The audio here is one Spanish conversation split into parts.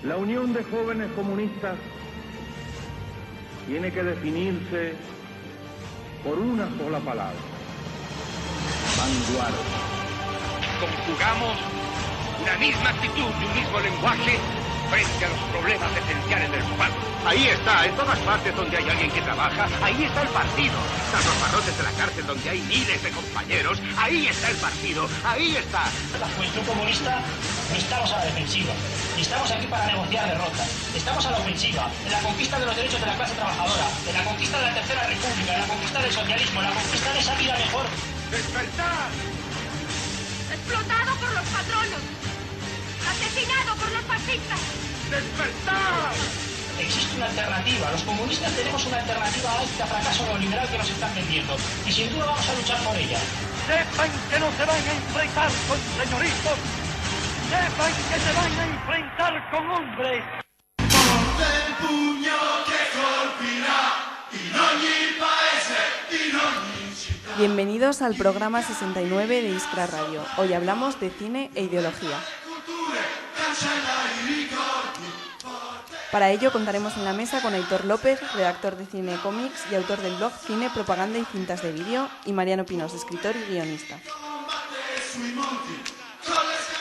La Unión de Jóvenes Comunistas tiene que definirse por una sola palabra: vanguardia. Conjugamos una misma actitud y un mismo lenguaje frente a los problemas esenciales del pueblo. Ahí está, en todas partes donde hay alguien que trabaja, ahí está el partido. Tras los barrotes de la cárcel donde hay miles de compañeros, ahí está el partido, ahí está. La Juventud Comunista no estamos a la defensiva, ni estamos aquí para negociar derrotas. Estamos a la ofensiva, en la conquista de los derechos de la clase trabajadora, en la conquista de la Tercera República, en la conquista del socialismo, en la conquista de esa vida mejor. ¡Despertar! Explotado por los patronos, asesinado por los fascistas. ¡Despertar! Existe una alternativa. Los comunistas tenemos una alternativa a este fracaso neoliberal que nos están vendiendo. Y sin duda vamos a luchar por ella. Sepan que no se van a enfrentar con señoritos. Sepan que se van a enfrentar con hombres. Forte il pugno che colpirà in ogni paese, in ogni città. Bienvenidos al programa 69 de Iskra Radio. Hoy hablamos de cine e ideología. Para ello contaremos en la mesa con Aitor López, redactor de Cine Comics y autor del blog Cine, Propaganda y Cintas de Vídeo, y Mariano Pinós, escritor y guionista.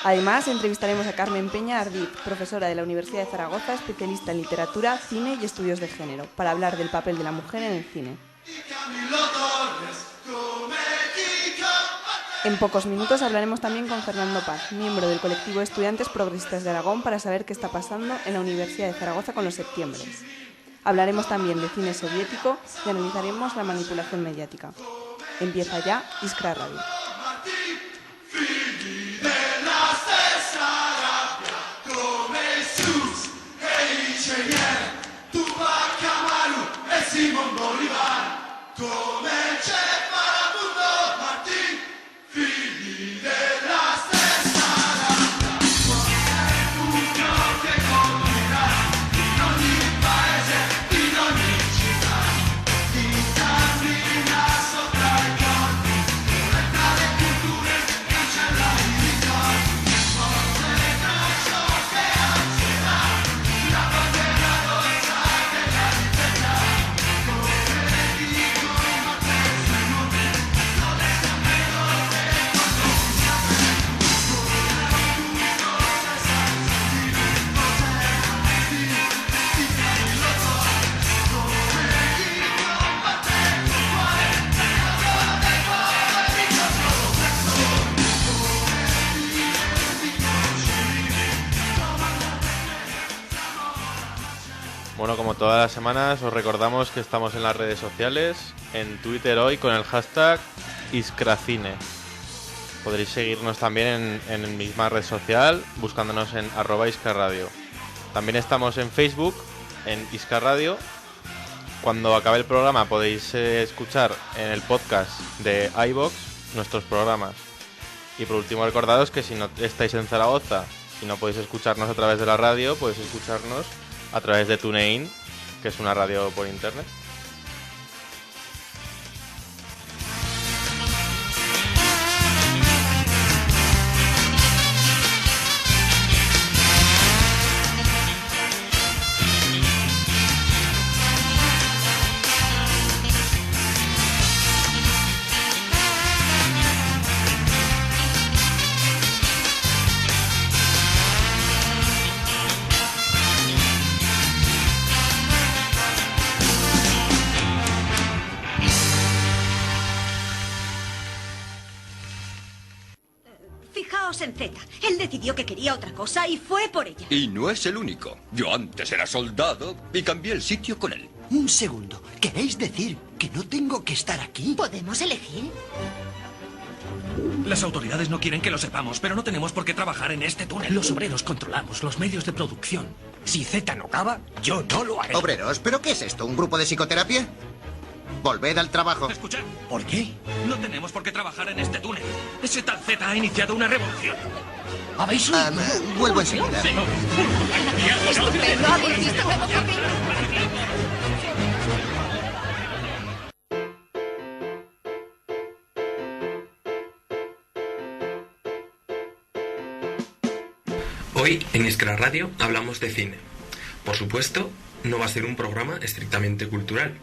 Además, entrevistaremos a Carmen Peña Ardit, profesora de la Universidad de Zaragoza, especialista en literatura, cine y estudios de género, para hablar del papel de la mujer en el cine. En pocos minutos hablaremos también con Fernando Paz, miembro del colectivo de estudiantes progresistas de Aragón, para saber qué está pasando en la Universidad de Zaragoza con los septiembres. Hablaremos también de cine soviético y analizaremos la manipulación mediática. Empieza ya Iskra Radio. Bueno, como todas las semanas os recordamos que estamos en las redes sociales, en Twitter hoy con el hashtag Iskracine. Podréis seguirnos también en la misma red social buscándonos en @iskraradio. También estamos en Facebook, en Iskra Radio. Cuando acabe el programa podéis escuchar en el podcast de iVoox nuestros programas. Y por último recordaros que si no estáis en Zaragoza y no podéis escucharnos a través de la radio, podéis escucharnos a través de TuneIn, que es una radio por internet. En Z. Él decidió que quería otra cosa y fue por ella. Y no es el único. Yo antes era soldado y cambié el sitio con él. Un segundo. ¿Queréis decir que no tengo que estar aquí? ¿Podemos elegir? Las autoridades no quieren que lo sepamos, pero no tenemos por qué trabajar en este túnel. Los obreros controlamos los medios de producción. Si Z no cava, yo no lo haré. ¿Obreros? ¿Pero qué es esto? ¿Un grupo de psicoterapia? Volved al trabajo. Escuchad. ¿Por qué? No tenemos por qué trabajar en este túnel. Ese tal Z ha iniciado una revolución. ¿Habéis oído? Vuelvo enseguida. Sí. Estupendo, ¿habéis visto cómo corre? Hoy en Iskra Radio hablamos de cine. Por supuesto, no va a ser un programa estrictamente cultural.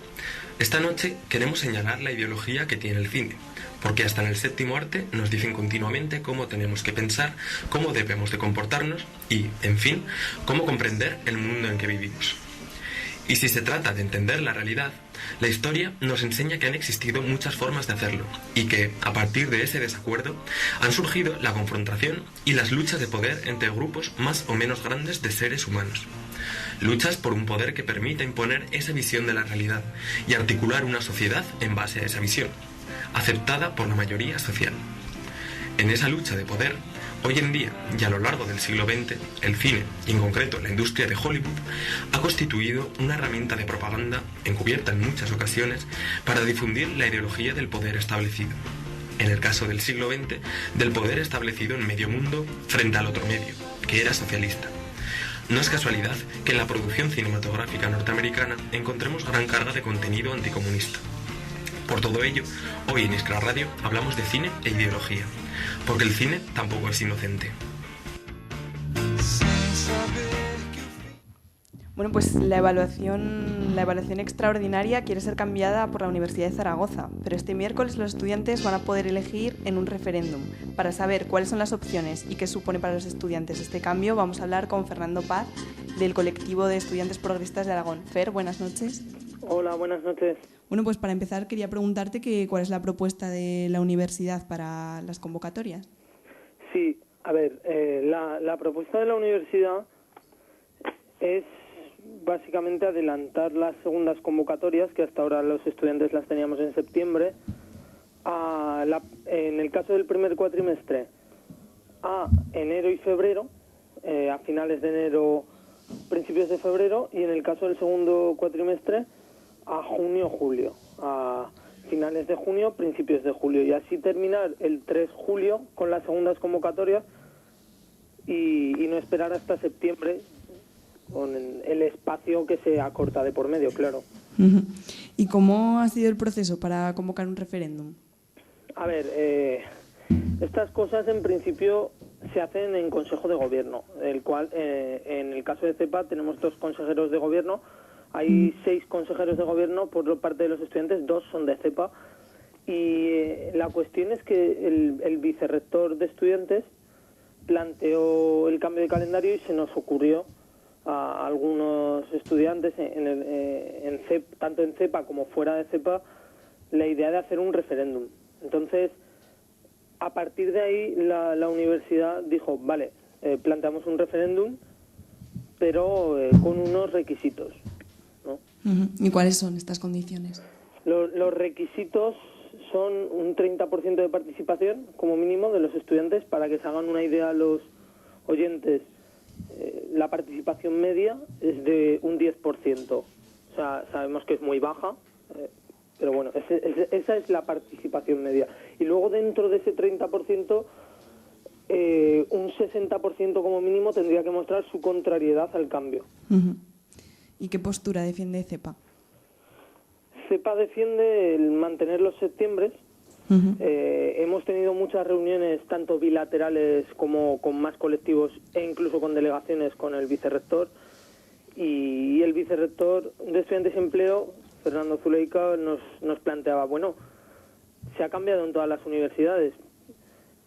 Esta noche queremos señalar la ideología que tiene el cine, porque hasta en el séptimo arte nos dicen continuamente cómo tenemos que pensar, cómo debemos de comportarnos y, en fin, cómo comprender el mundo en que vivimos. Y si se trata de entender la realidad, la historia nos enseña que han existido muchas formas de hacerlo y que, a partir de ese desacuerdo, han surgido la confrontación y las luchas de poder entre grupos más o menos grandes de seres humanos. Luchas por un poder que permita imponer esa visión de la realidad y articular una sociedad en base a esa visión, aceptada por la mayoría social. En esa lucha de poder, hoy en día y a lo largo del siglo XX, el cine, y en concreto la industria de Hollywood, ha constituido una herramienta de propaganda, encubierta en muchas ocasiones, para difundir la ideología del poder establecido. En el caso del siglo XX, del poder establecido en medio mundo frente al otro medio, que era socialista. No es casualidad que en la producción cinematográfica norteamericana encontremos gran carga de contenido anticomunista. Por todo ello, hoy en Iskra Radio hablamos de cine e ideología, porque el cine tampoco es inocente. Bueno, pues la evaluación extraordinaria quiere ser cambiada por la Universidad de Zaragoza, pero este miércoles los estudiantes van a poder elegir en un referéndum. Para saber cuáles son las opciones y qué supone para los estudiantes este cambio, vamos a hablar con Fernando Paz, del colectivo de estudiantes progresistas de Aragón. Fer, buenas noches. Hola, buenas noches. Bueno, pues para empezar quería preguntarte cuál es la propuesta de la universidad para las convocatorias. Sí, a ver, la propuesta de la universidad es básicamente adelantar las segundas convocatorias, que hasta ahora los estudiantes las teníamos en septiembre, en el caso del primer cuatrimestre, a enero y febrero, a finales de enero, principios de febrero, y en el caso del segundo cuatrimestre, a junio-julio, a finales de junio, principios de julio, y así terminar el 3 de julio con las segundas convocatorias y no esperar hasta septiembre con el espacio que se acorta de por medio, claro. Uh-huh. ¿Y cómo ha sido el proceso para convocar un referéndum? A ver, estas cosas en principio se hacen en Consejo de Gobierno, el cual en el caso de CEPA tenemos 2 consejeros de Gobierno. Hay 6 consejeros de Gobierno por parte de los estudiantes, 2 son de CEPA, y la cuestión es que el vicerrector de estudiantes planteó el cambio de calendario y se nos ocurrió a algunos estudiantes tanto en CEPA como fuera de CEPA la idea de hacer un referéndum. Entonces, a partir de ahí la universidad dijo, vale, planteamos un referéndum, pero con unos requisitos, ¿no? Uh-huh. ¿Y cuáles son estas condiciones? Los requisitos son un 30% de participación, como mínimo, de los estudiantes, para que se hagan una idea a los oyentes. La participación media es de un 10%. O sea, sabemos que es muy baja, pero bueno, esa es la participación media. Y luego dentro de ese 30%, un 60% como mínimo tendría que mostrar su contrariedad al cambio. Uh-huh. ¿Y qué postura defiende CEPA? CEPA defiende el mantener los septiembres. Uh-huh. Hemos tenido muchas reuniones, tanto bilaterales como con más colectivos e incluso con delegaciones con el vicerrector. Y el vicerrector de Estudiantes y Empleo, Fernando Zuleika, nos planteaba, bueno, se ha cambiado en todas las universidades.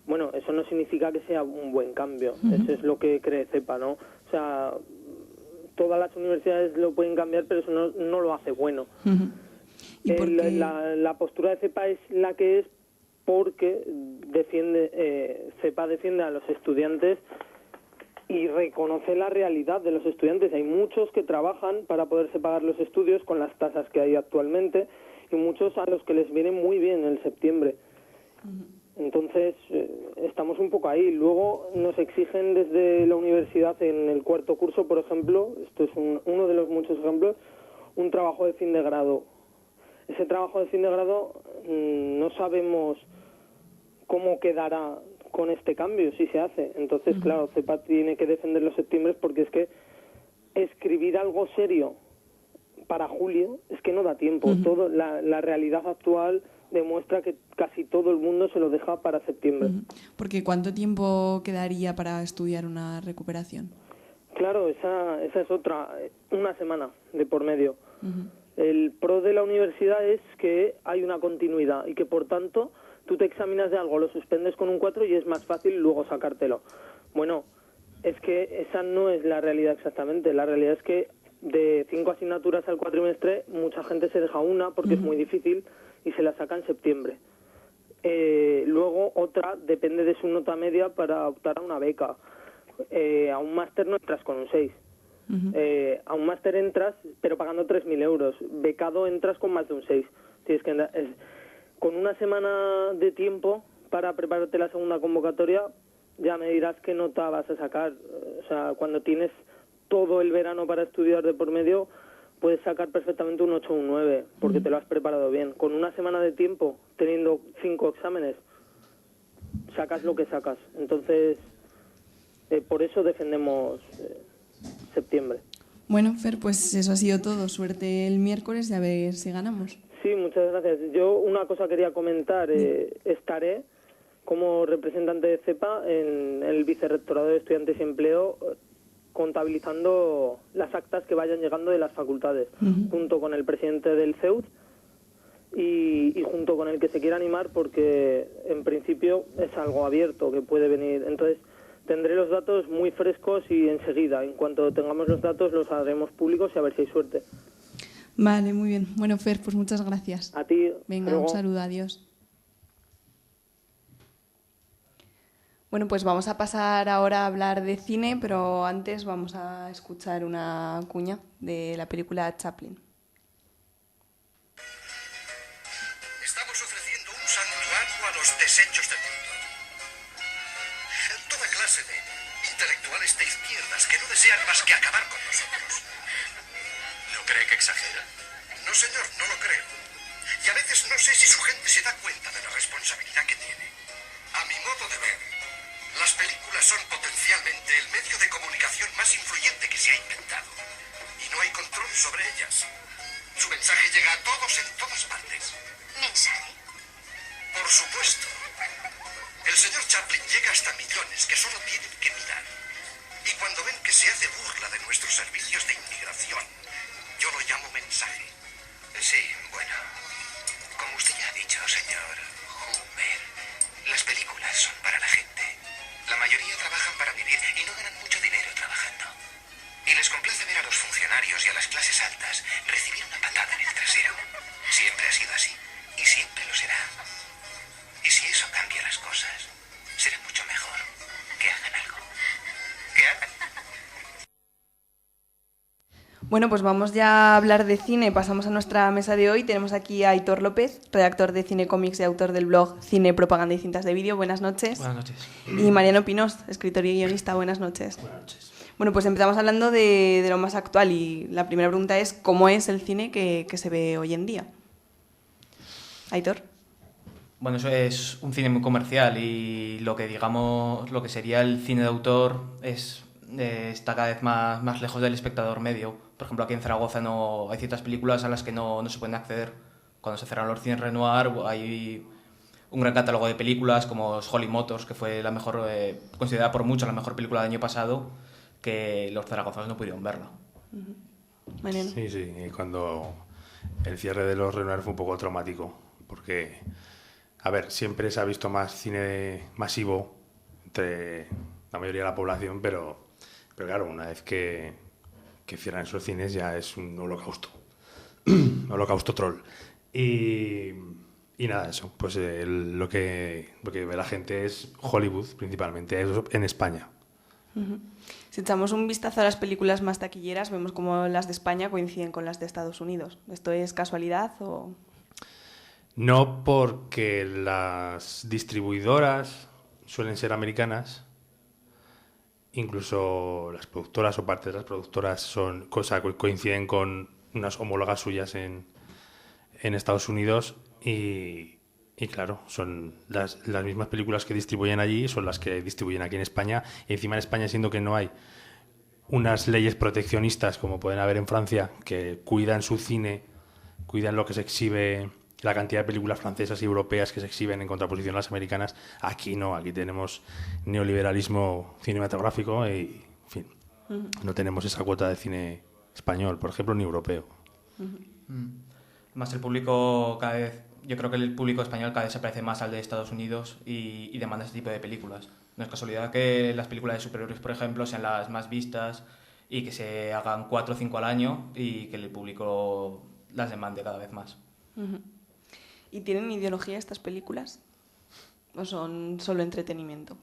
Bueno, eso no significa que sea un buen cambio. Uh-huh. Eso es lo que cree CEPA, ¿no? O sea, todas las universidades lo pueden cambiar, pero eso no lo hace bueno. Uh-huh. La postura de CEPA es la que es porque CEPA defiende a los estudiantes y reconoce la realidad de los estudiantes. Hay muchos que trabajan para poderse pagar los estudios con las tasas que hay actualmente y muchos a los que les viene muy bien el septiembre. Uh-huh. Entonces, estamos un poco ahí. Luego nos exigen desde la universidad en el cuarto curso, por ejemplo, esto es uno de los muchos ejemplos, un trabajo de fin de grado. Ese trabajo de fin de grado no sabemos cómo quedará con este cambio, si se hace. Entonces, claro, CEPA tiene que defender los septiembres porque es que escribir algo serio para julio es que no da tiempo. La realidad actual demuestra que casi todo el mundo se lo deja para septiembre. Porque ¿cuánto tiempo quedaría para estudiar una recuperación? Claro, esa es otra, una semana de por medio. El pro de la universidad es que hay una continuidad y que por tanto tú te examinas de algo, lo suspendes con un 4 y es más fácil luego sacártelo. Bueno, es que esa no es la realidad exactamente. La realidad es que de 5 asignaturas al cuatrimestre mucha gente se deja una porque es muy difícil y se la saca en septiembre. Luego otra depende de su nota media para optar a una beca. A un máster no entras con un 6. A un máster entras, pero pagando 3.000 euros. Becado entras con más de un 6. Tienes que con una semana de tiempo para prepararte la segunda convocatoria, ya me dirás qué nota vas a sacar. O sea, cuando tienes todo el verano para estudiar de por medio, puedes sacar perfectamente un 8 o un 9, porque te lo has preparado bien. Con una semana de tiempo, teniendo 5 exámenes, sacas lo que sacas. Entonces, por eso defendemos septiembre. Bueno, Fer, pues eso ha sido todo. Suerte el miércoles y a ver si ganamos. Sí, muchas gracias. Yo una cosa quería comentar. Estaré como representante de CEPA en el Vicerrectorado de Estudiantes y Empleo, contabilizando las actas que vayan llegando de las facultades, junto con el presidente del CEUD y junto con el que se quiera animar, porque en principio es algo abierto que puede venir. Entonces, tendré los datos muy frescos y enseguida, en cuanto tengamos los datos, los haremos públicos y a ver si hay suerte. Vale, muy bien. Bueno, Fer, pues muchas gracias. A ti. Venga, un saludo, adiós. Bueno, pues vamos a pasar ahora a hablar de cine, pero antes vamos a escuchar una cuña de la película Chaplin. Estamos ofreciendo un santuario a los desechos del mundo. Toda clase de intelectuales de izquierdas que no desean más que acabar con nosotros. ¿No cree que exagera? No, señor, no lo creo. Y a veces no sé si su gente se da cuenta de la responsabilidad que tiene. A mi modo de ver, las películas son potencialmente el medio de comunicación más influyente que se ha inventado. Y no hay control sobre ellas. Su mensaje llega a todos en todas partes. ¿Mensaje? Por supuesto. El señor Chaplin llega hasta millones que solo tienen que mirar. Y cuando ven que se hace burla de nuestros servicios de inmigración, yo lo llamo mensaje. Sí, bueno. Como usted ya ha dicho, señor Hoover, las películas son para la gente. La mayoría trabajan para vivir y no ganan mucho dinero trabajando. Y les complace ver a los funcionarios y a las clases altas recibir una patada en el trasero. Siempre ha sido así y siempre lo será. Y si eso cambia las cosas, será mucho mejor que hagan algo. Que hagan. Bueno, pues vamos ya a hablar de cine. Pasamos a nuestra mesa de hoy. Tenemos aquí a Aitor López, redactor de Cine Cómics y autor del blog Cine, Propaganda y Cintas de Vídeo. Buenas noches. Buenas noches. Y Mariano Pinós, escritor y guionista. Buenas noches. Buenas noches. Bueno, pues empezamos hablando de lo más actual y la primera pregunta es ¿cómo es el cine que se ve hoy en día? Aitor. Bueno, eso es un cine muy comercial y lo que digamos, lo que sería el cine de autor está cada vez más lejos del espectador medio. Por ejemplo, aquí en Zaragoza hay ciertas películas a las que no se pueden acceder. Cuando se cerraron los cines Renoir hay un gran catálogo de películas como Holly Motors, que fue la mejor, considerada por muchos la mejor película del año pasado, que los zaragozanos no pudieron verla. Mariano. Sí, y cuando el cierre de los Renoir fue un poco traumático, porque, a ver, siempre se ha visto más cine masivo entre la mayoría de la población, pero claro, una vez que cierran esos cines ya es un holocausto, un holocausto troll. Y nada, eso, pues lo que ve la gente es Hollywood, principalmente, eso en España. Si echamos un vistazo a las películas más taquilleras, vemos como las de España coinciden con las de Estados Unidos. ¿Esto es casualidad o...? No, porque las distribuidoras suelen ser americanas, incluso las productoras o parte de las productoras coinciden con unas homólogas suyas en Estados Unidos y claro, son las mismas películas que distribuyen allí, son las que distribuyen aquí en España, y encima en España, siendo que no hay unas leyes proteccionistas como pueden haber en Francia, que cuidan su cine, cuidan lo que se exhibe la cantidad de películas francesas y europeas que se exhiben en contraposición a las americanas. Aquí no, aquí tenemos neoliberalismo cinematográfico y, en fin, no tenemos esa cuota de cine español, por ejemplo, ni europeo. Más el público cada vez, yo creo que el público español cada vez se parece más al de Estados Unidos y demanda este tipo de películas. No es casualidad que las películas de superhéroes, por ejemplo, sean las más vistas y que se hagan 4 o 5 al año y que el público las demande cada vez más. ¿Y tienen ideología estas películas? ¿O son solo entretenimiento?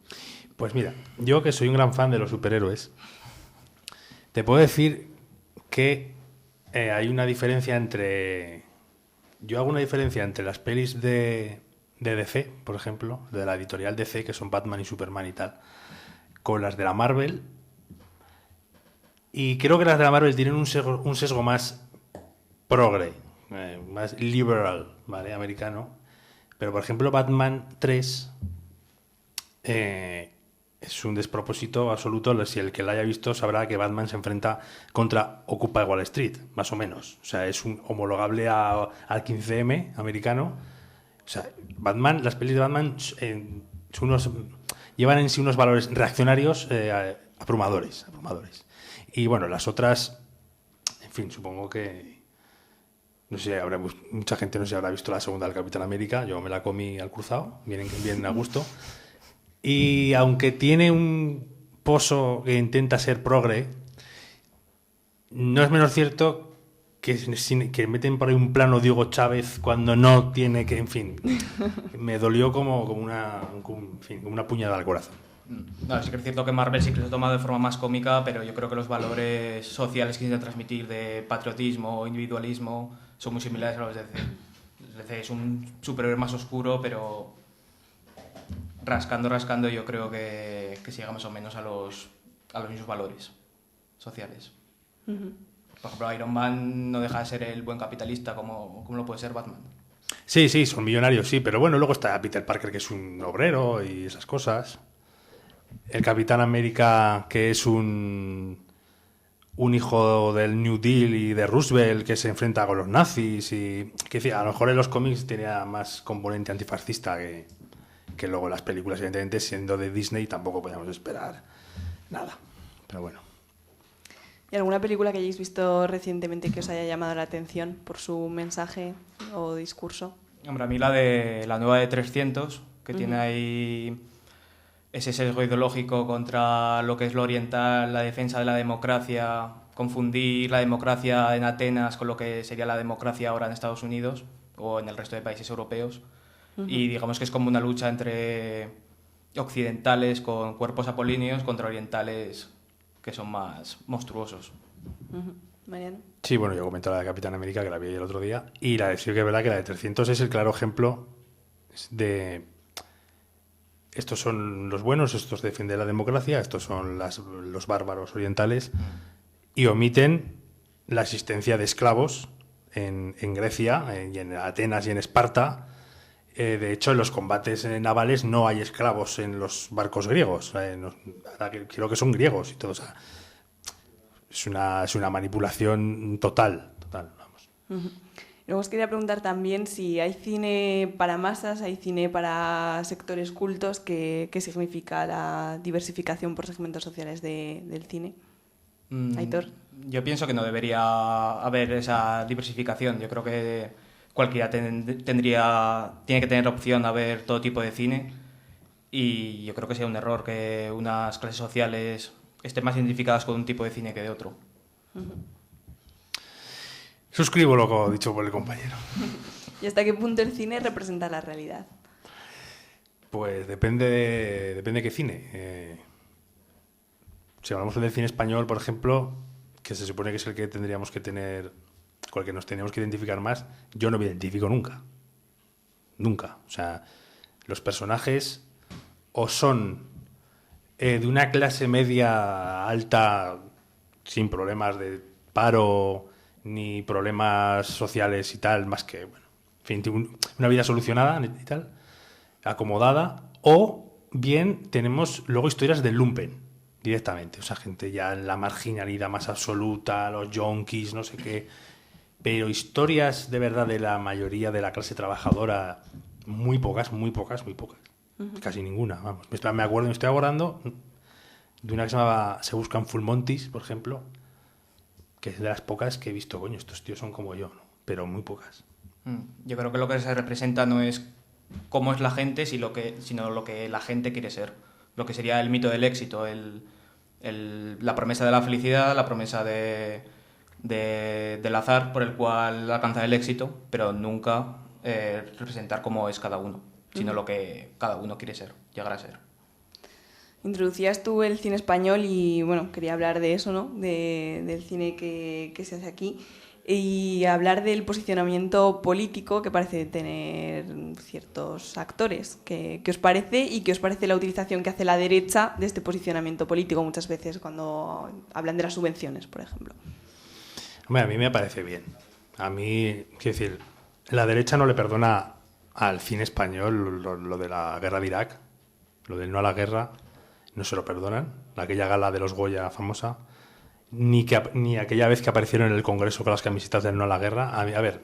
Pues mira, yo que soy un gran fan de los superhéroes, te puedo decir que hay una diferencia entre... Yo hago una diferencia entre las pelis de DC, por ejemplo, de la editorial DC, que son Batman y Superman y tal, con las de la Marvel. Y creo que las de la Marvel tienen un sesgo más progre, más liberal, ¿vale? Americano. Pero, por ejemplo, Batman 3 es un despropósito absoluto. Si el que la haya visto sabrá que Batman se enfrenta contra Occupy Wall Street, más o menos. O sea, es un homologable al 15M americano. O sea, Batman, las pelis de Batman llevan en sí unos valores reaccionarios abrumadores. Y bueno, las otras, en fin, supongo que, no sé, mucha gente no se habrá visto la segunda del Capitán América. Yo me la comí al cruzado, bien a gusto. Y aunque tiene un pozo que intenta ser progre, no es menos cierto que meten por ahí un plano Diego Chávez cuando no tiene que, en fin, me dolió como una puñalada al corazón. No, sí que es cierto que Marvel sí que se ha tomado de forma más cómica, pero yo creo que los valores sociales que intenta transmitir de patriotismo o individualismo son muy similares a los de DC. DC es un superhéroe más oscuro, pero rascando yo creo que llega más o menos a los mismos valores sociales. Por ejemplo, Iron Man no deja de ser el buen capitalista como lo puede ser Batman. Sí, son millonarios, sí, pero bueno, luego está Peter Parker, que es un obrero y esas cosas. El Capitán América, que es un hijo del New Deal y de Roosevelt, que se enfrenta con los nazis. Y que a lo mejor en los cómics tenía más componente antifascista que luego en las películas, evidentemente, siendo de Disney, tampoco podíamos esperar nada. Pero bueno. ¿Y alguna película que hayáis visto recientemente que os haya llamado la atención por su mensaje o discurso? Hombre, a mí la nueva de 300, que tiene ahí ese sesgo ideológico contra lo que es lo oriental, la defensa de la democracia, confundir la democracia en Atenas con lo que sería la democracia ahora en Estados Unidos o en el resto de países europeos. Y digamos que es como una lucha entre occidentales con cuerpos apolíneos contra orientales que son más monstruosos. Mariano. Sí, bueno, yo comento la de Capitán América, que la vi el otro día, y sí que es verdad que la de 300 es el claro ejemplo de... Estos son los buenos, estos defienden la democracia, estos son los bárbaros orientales, y omiten la existencia de esclavos en Grecia, y en Atenas y en Esparta. De hecho, en los combates navales no hay esclavos en los barcos griegos. Creo que son griegos y todo. O sea, es una manipulación total. Vamos. Luego os quería preguntar también si hay cine para masas, hay cine para sectores cultos. ¿Qué significa la diversificación por segmentos sociales del cine? Aitor. Yo pienso que no debería haber esa diversificación. Yo creo que cualquiera tiene que tener opción a ver todo tipo de cine, y yo creo que sería un error que unas clases sociales estén más identificadas con un tipo de cine que de otro. Suscribo lo que ha dicho por el compañero. ¿Y hasta qué punto el cine representa la realidad? Pues depende de qué cine. Si hablamos del cine español, por ejemplo, que se supone que es el que tendríamos que tener, con el que nos teníamos que identificar más, yo no me identifico nunca. Nunca. O sea, los personajes o son de una clase media alta sin problemas de paro ni problemas sociales y tal, más que, bueno, en fin, una vida solucionada y tal, acomodada, o bien tenemos luego historias de lumpen directamente, o sea, gente ya en la marginalidad más absoluta, los yonkis, no sé qué, pero historias de verdad de la mayoría de la clase trabajadora, muy pocas. Casi ninguna, vamos. Me estoy acordando de una que se buscan Full Monties, por ejemplo, que es de las pocas que he visto, coño, estos tíos son como yo, ¿no? Pero muy pocas. Yo creo que lo que se representa no es cómo es la gente, sino lo que la gente quiere ser. Lo que sería el mito del éxito, la promesa de la felicidad, la promesa del azar por el cual alcanzar el éxito, pero nunca representar cómo es cada uno, sino lo que cada uno quiere ser, llegar a ser. Introducías tú el cine español y, bueno, quería hablar de eso, ¿no? Del cine que se hace aquí y hablar del posicionamiento político que parece tener ciertos actores. ¿Qué os parece y qué os parece la utilización que hace la derecha de este posicionamiento político muchas veces cuando hablan de las subvenciones, por ejemplo? Hombre, a mí me parece bien. A mí, quiero decir, la derecha no le perdona al cine español lo de la guerra de Irak, lo del no a la guerra, no se lo perdonan. Aquella gala de los Goya famosa, ni aquella vez que aparecieron en el Congreso con las camisetas del no a la guerra. A ver,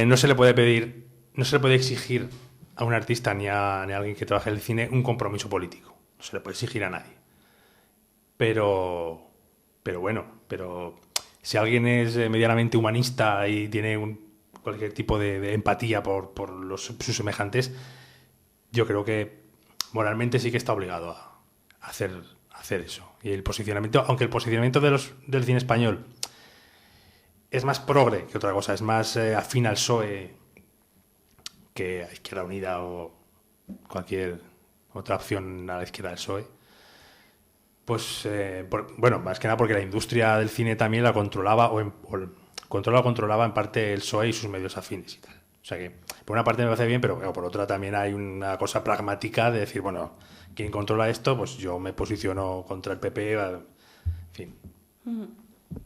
no se le puede exigir a un artista ni a alguien que trabaje en el cine un compromiso político. No se le puede exigir a nadie. Pero si alguien es medianamente humanista y tiene cualquier tipo de empatía por sus semejantes, yo creo que moralmente sí que está obligado a hacer eso. Y el posicionamiento, aunque el posicionamiento del cine español es más progre que otra cosa, es más afín al PSOE que a Izquierda Unida o cualquier otra opción a la izquierda del PSOE, pues, más que nada porque la industria del cine también la controlaba controlaba en parte el PSOE y sus medios afines y tal. O sea que, por una parte me parece bien, pero por otra también hay una cosa pragmática de decir, bueno, ¿quién controla esto? Pues yo me posiciono contra el PP, en fin.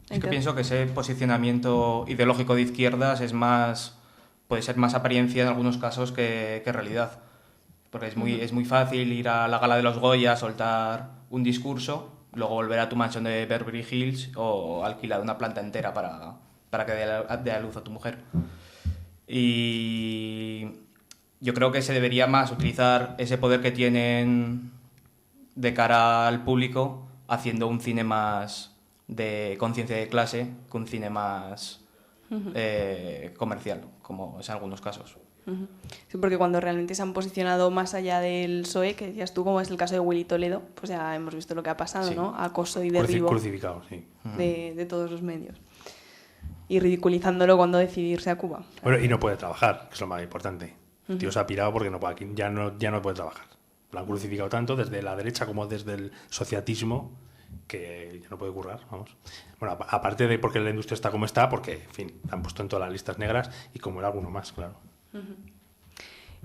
Es que pienso que ese posicionamiento ideológico de izquierdas puede ser más apariencia en algunos casos que realidad. Porque es muy fácil ir a la gala de los Goya, soltar un discurso, luego volver a tu mansión de Beverly Hills o alquilar una planta entera para que dé a luz a tu mujer. Y yo creo que se debería más utilizar ese poder que tienen de cara al público haciendo un cine más de conciencia de clase que un cine más comercial, como es en algunos casos. Sí, porque cuando realmente se han posicionado más allá del PSOE, que decías tú, como es el caso de Willy Toledo, pues ya hemos visto lo que ha pasado, sí, ¿no? Acoso y derribo crucificado, sí, de todos los medios. Y ridiculizándolo cuando decidió irse a Cuba. Bueno, y no puede trabajar, que es lo más importante. El tío se ha pirado porque ya no puede trabajar. Lo han crucificado tanto desde la derecha como desde el sociatismo que ya no puede currar, vamos. Bueno, aparte de porque la industria está como está, porque, en fin, la han puesto en todas las listas negras y como era alguno más, claro.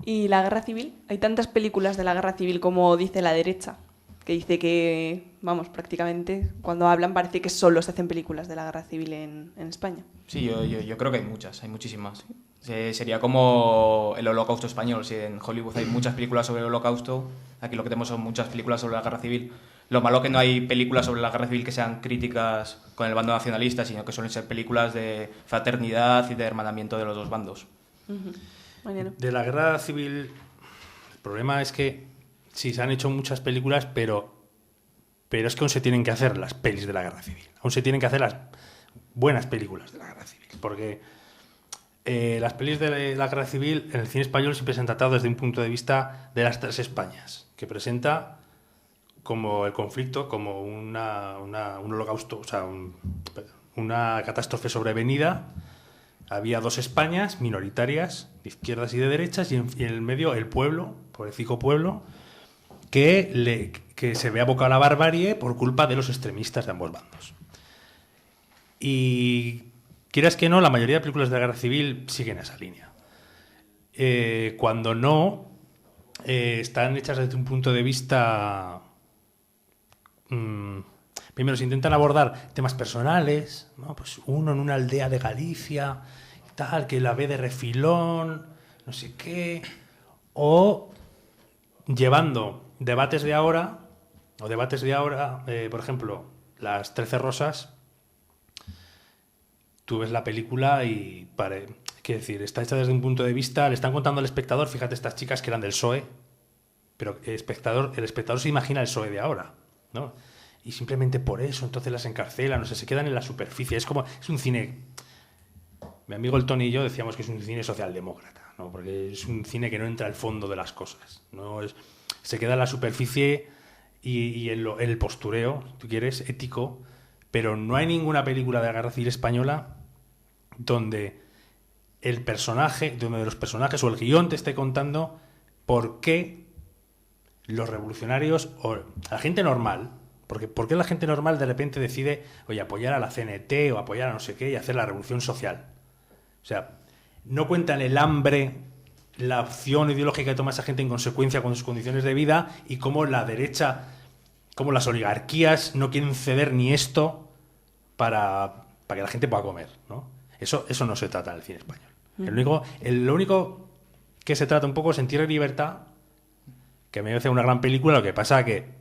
¿Y la guerra civil? Hay tantas películas de la guerra civil como dice la derecha, que dice que, vamos, prácticamente cuando hablan parece que solo se hacen películas de la guerra civil en España. Sí, yo creo que hay muchísimas. Sería como el Holocausto español. Si en Hollywood hay muchas películas sobre el Holocausto, aquí lo que tenemos son muchas películas sobre la guerra civil. Lo malo que no hay películas sobre la guerra civil que sean críticas con el bando nacionalista, sino que suelen ser películas de fraternidad y de hermanamiento de los dos bandos. De la guerra civil, el problema es que sí, se han hecho muchas películas, pero es que aún se tienen que hacer las pelis de la guerra civil. Aún se tienen que hacer las buenas películas de la guerra civil. Porque las pelis de la guerra civil en el cine español siempre se han tratado desde un punto de vista de las tres Españas, que presenta como el conflicto como un holocausto, o sea, una catástrofe sobrevenida. Había dos Españas minoritarias, de izquierdas y de derechas, y en el medio el pueblo, pobrecito pueblo, que se ve abocado a la barbarie por culpa de los extremistas de ambos bandos. Y quieras que no, la mayoría de películas de la guerra civil siguen esa línea. Cuando no, están hechas desde un punto de vista... primero se intentan abordar temas personales, ¿no? Pues uno en una aldea de Galicia y tal, que la ve de refilón, no sé qué, o llevando debates de ahora, por ejemplo, las 13 rosas, tú ves la película y quiero decir, está hecha desde un punto de vista, le están contando al espectador, fíjate, estas chicas que eran del PSOE, pero el espectador se imagina el PSOE de ahora, ¿no? Y simplemente por eso entonces las encarcelan, o sea, se quedan en la superficie. Es un cine... Mi amigo el Tony y yo decíamos que es un cine socialdemócrata, ¿no? Porque es un cine que no entra al fondo de las cosas, ¿no? Se queda en la superficie y en el postureo, si tú quieres, ético, pero no hay ninguna película de la Guerra Civil Española donde los personajes o el guión te esté contando por qué los revolucionarios o la gente normal... ¿Por qué la gente normal de repente decide, oye, apoyar a la CNT o apoyar a no sé qué y hacer la revolución social? O sea, no cuentan el hambre, la opción ideológica que toma esa gente en consecuencia con sus condiciones de vida y cómo la derecha, cómo las oligarquías no quieren ceder ni esto para que la gente pueda comer, ¿no? Eso no se trata en el cine español. Lo único que se trata un poco es En Tierra y Libertad, que me parece una gran película, lo que pasa que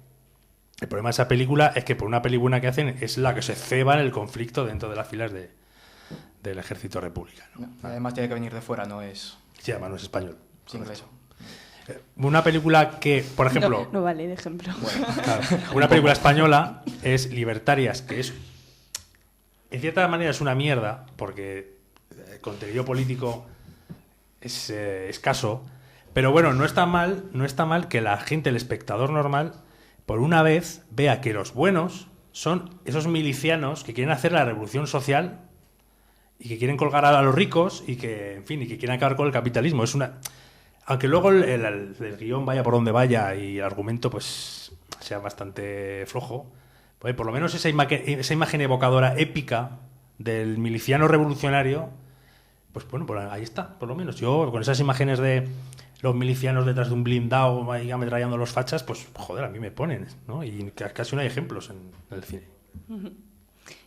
el problema de esa película es que por una peli buena que hacen es la que se ceba en el conflicto dentro de las filas del ejército republicano. No, además tiene que venir de fuera, no es... Sí, además no es español. Es inglés. Una película que, por ejemplo... No vale de ejemplo. Bueno, claro, una película española es Libertarias, que es... En cierta manera es una mierda, porque el contenido político es escaso, pero bueno, no está mal que la gente, el espectador normal, por una vez vea que los buenos son esos milicianos que quieren hacer la revolución social y que quieren colgar a los ricos y que, en fin, y que quieren acabar con el capitalismo. Aunque luego el guión vaya por donde vaya y el argumento pues sea bastante flojo, pues por lo menos esa imagen evocadora épica del miliciano revolucionario, pues bueno, pues ahí está, por lo menos. Yo con esas imágenes de los milicianos detrás de un blindado ahí ametrallando a los fachas, pues joder, a mí me ponen, ¿no? Y casi no hay ejemplos en el cine.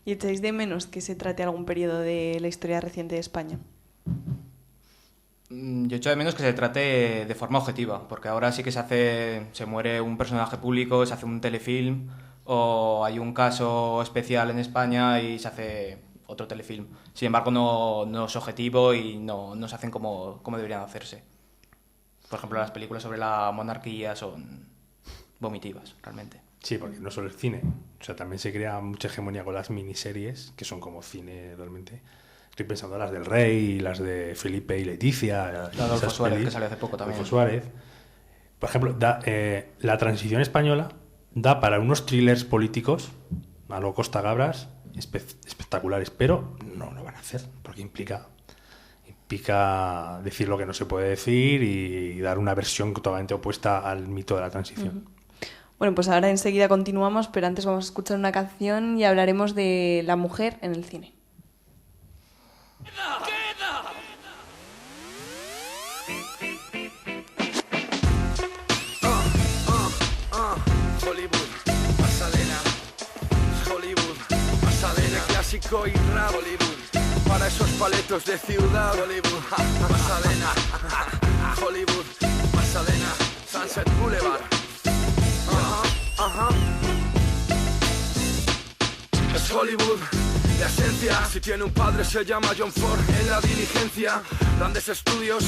¿Y echáis de menos que se trate algún periodo de la historia reciente de España? Yo echo de menos que se trate de forma objetiva, porque ahora sí que se muere un personaje público, se hace un telefilm, o hay un caso especial en España y se hace otro telefilm. Sin embargo, no es objetivo y no se hacen como deberían hacerse. Por ejemplo, las películas sobre la monarquía son vomitivas, realmente. Sí, porque no solo el cine. O sea, también se crea mucha hegemonía con las miniseries, que son como cine realmente. Estoy pensando en las del Rey, las de Felipe y Leticia. La de Adolfo Suárez, que salió hace poco también. Adolfo Suárez. Por ejemplo, la transición española da para unos thrillers políticos, a lo Costa Gabras, espectaculares, pero no lo van a hacer, porque implica decir lo que no se puede decir y dar una versión totalmente opuesta al mito de la transición. Bueno, pues ahora enseguida continuamos, pero antes vamos a escuchar una canción y hablaremos de la mujer en el cine. Hollywood, Pasadena, Hollywood, Pasadena, clásico y rap, Hollywood. Para esos paletos de ciudad, Hollywood, Pasadena, Hollywood, Pasadena, Sunset Boulevard. Es Hollywood, la esencia. Si tiene un padre se llama John Ford. En la diligencia, grandes estudios,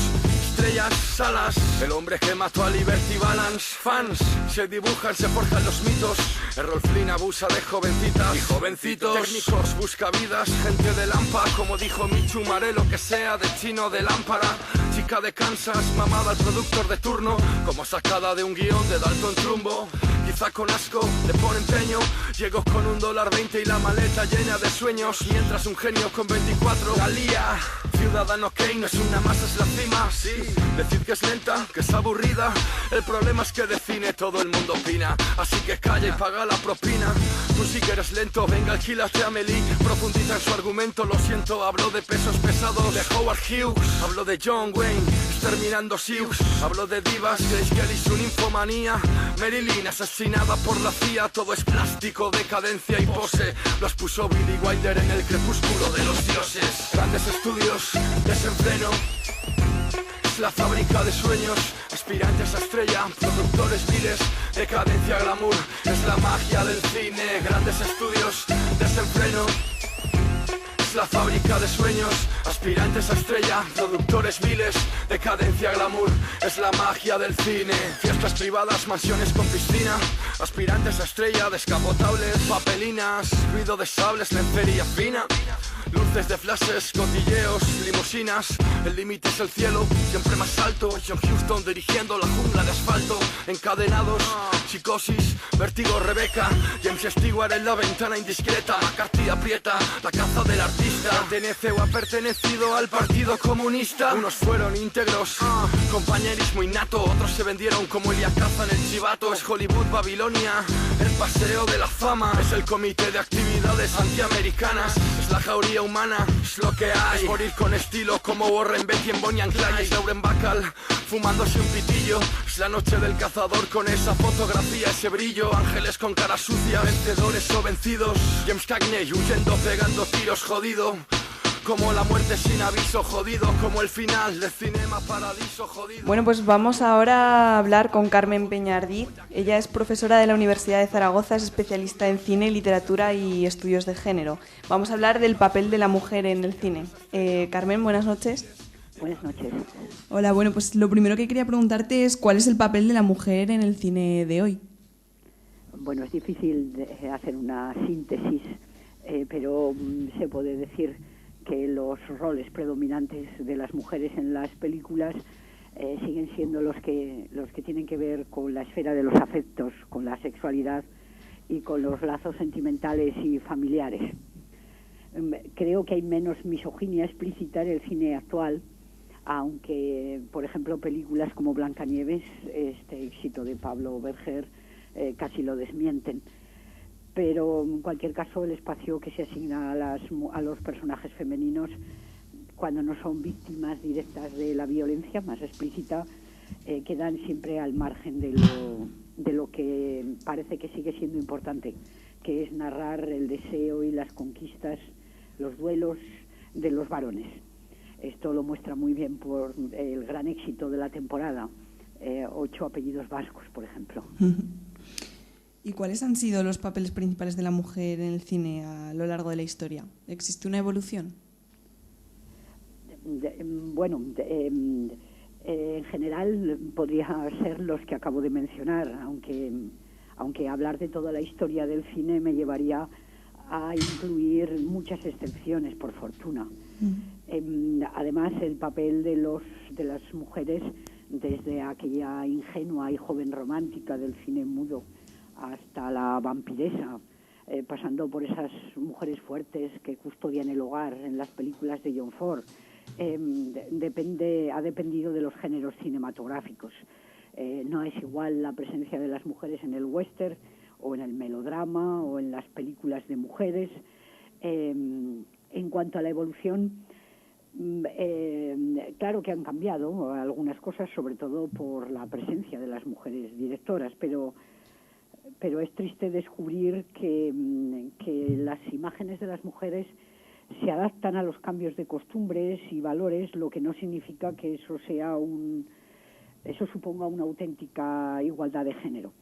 estrellas, salas. El hombre que mató a Liberty Balance. Fans, se dibujan, se forjan los mitos. Errol Flynn abusa de jovencitas y jovencitos. Técnicos, buscavidas, gente de Lampa. Como dijo Michu Mare, lo que sea de chino de lámpara. Chica de Kansas, mamada al productor de turno. Como sacada de un guión de Dalton Trumbo. Quizá con asco, le pone empeño. Llego con $1.20 y la maleta llena de sueños. Mientras un genio con 24 galía. Ciudadano Kane no es una masa, es la cima. Sí, decir que es lenta, que es aburrida. El problema es que de cine todo el mundo opina. Así que calla y paga la propina. Tú sí que eres lento, venga alquílate a Amelie. Profundiza en su argumento, lo siento. Hablo de pesos pesados, de Howard Hughes. Hablo de John Wayne, exterminando Sioux. Hablo de divas, Grace Kelly, su ninfomanía. Marilyn asesinada por la CIA. Todo es plástico, decadencia y pose. Los puso Billy Wilder en el crepúsculo de los dioses. Grandes estudios, desenfreno. Es la fábrica de sueños, aspirantes a estrella, productores viles, decadencia, glamour. Es la magia del cine. Grandes estudios, desenfreno. Es es la fábrica de sueños, aspirantes a estrella, productores viles, decadencia, glamour, es la magia del cine. Fiestas privadas, mansiones con piscina, aspirantes a estrella, descapotables, papelinas, ruido de sables, lencería fina. Luces de flashes, cotilleos, limusinas, el límite es el cielo, siempre más alto. John Huston dirigiendo la jungla de asfalto, encadenados, psicosis, vértigo, Rebeca, James Stewart en la ventana indiscreta, McCarthy aprieta la caza del artista. Pertenece o ha pertenecido al Partido Comunista. Unos fueron íntegros, compañerismo innato, otros se vendieron como Elia Caza en el chivato. Es Hollywood, Babilonia, el paseo de la fama, es el comité de actividades antiamericanas, es la jauría humana, es lo que hay. Es morir con estilo como Warren Beatty en Bonnie and Clyde. Es Lauren Bacall fumándose un pitillo, es la noche del cazador con esa fotografía, ese brillo. Ángeles con cara sucia, vencedores o vencidos. James Cagney huyendo, pegando tiros, jodido como la muerte sin aviso, jodido como el final de Cinema Paradiso, jodido. Bueno, pues vamos ahora a hablar con Carmen Peñardí. Ella es profesora de la Universidad de Zaragoza, es especialista en cine, literatura y estudios de género. Vamos a hablar del papel de la mujer en el cine. Carmen, buenas noches. Buenas noches. Hola, bueno, pues lo primero que quería preguntarte es ¿cuál es el papel de la mujer en el cine de hoy? Bueno, es difícil hacer una síntesis, pero se puede decir que los roles predominantes de las mujeres en las películas siguen siendo los que tienen que ver con la esfera de los afectos, con la sexualidad y con los lazos sentimentales y familiares. Creo que hay menos misoginia explícita en el cine actual, aunque, por ejemplo, películas como Blancanieves, este éxito de Pablo Berger, casi lo desmienten. Pero en cualquier caso el espacio que se asigna a los personajes femeninos cuando no son víctimas directas de la violencia más explícita quedan siempre al margen de lo que parece que sigue siendo importante, que es narrar el deseo y las conquistas, los duelos de los varones. Esto lo muestra muy bien por el gran éxito de la temporada, 8 apellidos vascos, por ejemplo. ¿Y cuáles han sido los papeles principales de la mujer en el cine a lo largo de la historia? ¿Existe una evolución? En general podría ser los que acabo de mencionar, aunque hablar de toda la historia del cine me llevaría a incluir muchas excepciones, por fortuna. Además, el papel de las mujeres, desde aquella ingenua y joven romántica del cine mudo hasta la vampiresa, pasando por esas mujeres fuertes que custodian el hogar en las películas de John Ford, ha dependido de los géneros cinematográficos. No es igual la presencia de las mujeres en el western o en el melodrama o en las películas de mujeres. En cuanto a la evolución, claro que han cambiado algunas cosas, sobre todo por la presencia de las mujeres directoras, pero es triste descubrir que las imágenes de las mujeres se adaptan a los cambios de costumbres y valores, lo que no significa que eso suponga una auténtica igualdad de género.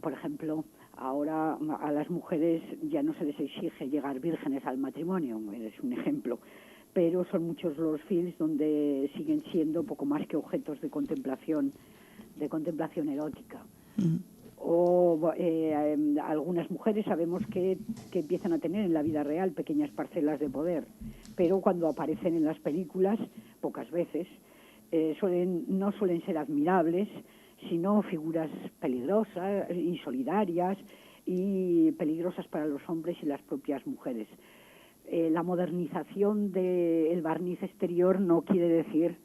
Por ejemplo, ahora a las mujeres ya no se les exige llegar vírgenes al matrimonio, es un ejemplo, pero son muchos los films donde siguen siendo poco más que objetos de contemplación erótica. O algunas mujeres sabemos que empiezan a tener en la vida real pequeñas parcelas de poder, pero cuando aparecen en las películas, pocas veces, no suelen ser admirables, sino figuras peligrosas, insolidarias y peligrosas para los hombres y las propias mujeres. La modernización del barniz exterior no quiere decir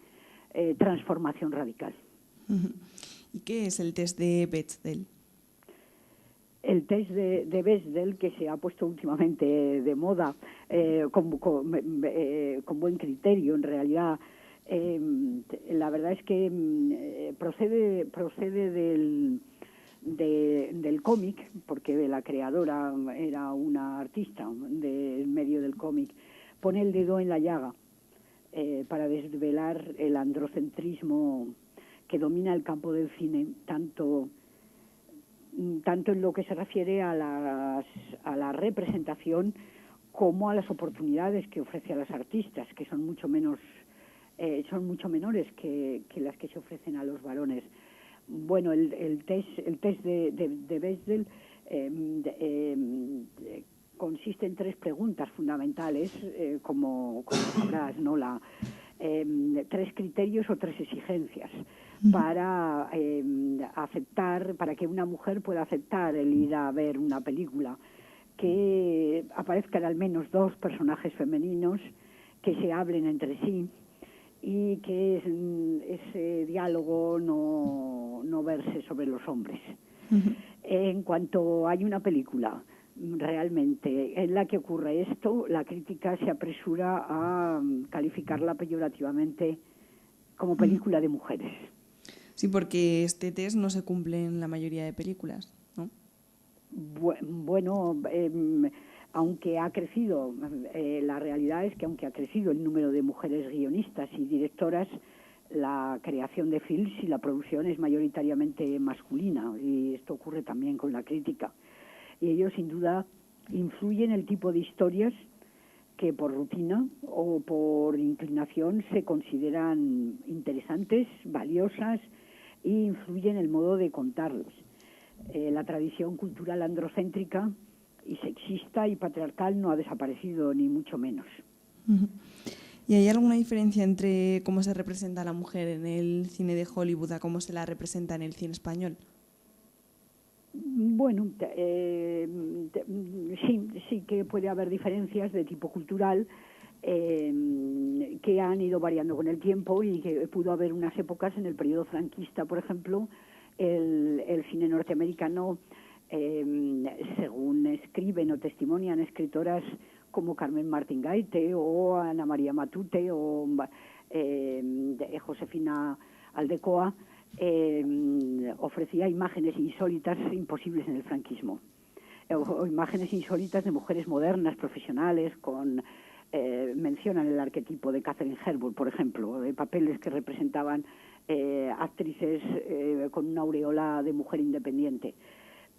transformación radical. ¿Y qué es el test de Bechdel? El test de Bechdel, que se ha puesto últimamente de moda con buen criterio, en realidad, la verdad es que procede del cómic, porque la creadora era una artista del medio del cómic. Pone el dedo en la llaga para desvelar el androcentrismo que domina el campo del cine, tanto en lo que se refiere a la representación como a las oportunidades que ofrece a las artistas, que son mucho menores que las que se ofrecen a los varones. Bueno, el test de Bechdel consiste en 3 preguntas fundamentales, como sabrás, ¿no? 3 criterios o 3 exigencias para aceptar, para que una mujer pueda aceptar el ir a ver una película, que aparezcan al menos 2 personajes femeninos, que se hablen entre sí y que ese diálogo no verse sobre los hombres. En cuanto hay una película realmente en la que ocurre esto, la crítica se apresura a calificarla peyorativamente como película de mujeres. Sí, porque este test no se cumple en la mayoría de películas, ¿no? Bueno, aunque ha crecido, la realidad es que aunque ha crecido el número de mujeres guionistas y directoras, la creación de films y la producción es mayoritariamente masculina, y esto ocurre también con la crítica. Y ello, sin duda, influye en el tipo de historias que por rutina o por inclinación se consideran interesantes, valiosas, e influyen en el modo de contarlas. La tradición cultural androcéntrica y sexista y patriarcal no ha desaparecido, ni mucho menos. ¿Y hay alguna diferencia entre cómo se representa a la mujer en el cine de Hollywood a cómo se la representa en el cine español? Bueno, sí que puede haber diferencias de tipo cultural que han ido variando con el tiempo, y que pudo haber unas épocas en el periodo franquista, por ejemplo, el cine norteamericano, según escriben o testimonian escritoras como Carmen Martín Gaite o Ana María Matute o Josefina Aldecoa, ofrecía imágenes insólitas imposibles en el franquismo, o imágenes insólitas de mujeres modernas, profesionales, mencionan el arquetipo de Katharine Hepburn, por ejemplo, de papeles que representaban actrices con una aureola de mujer independiente,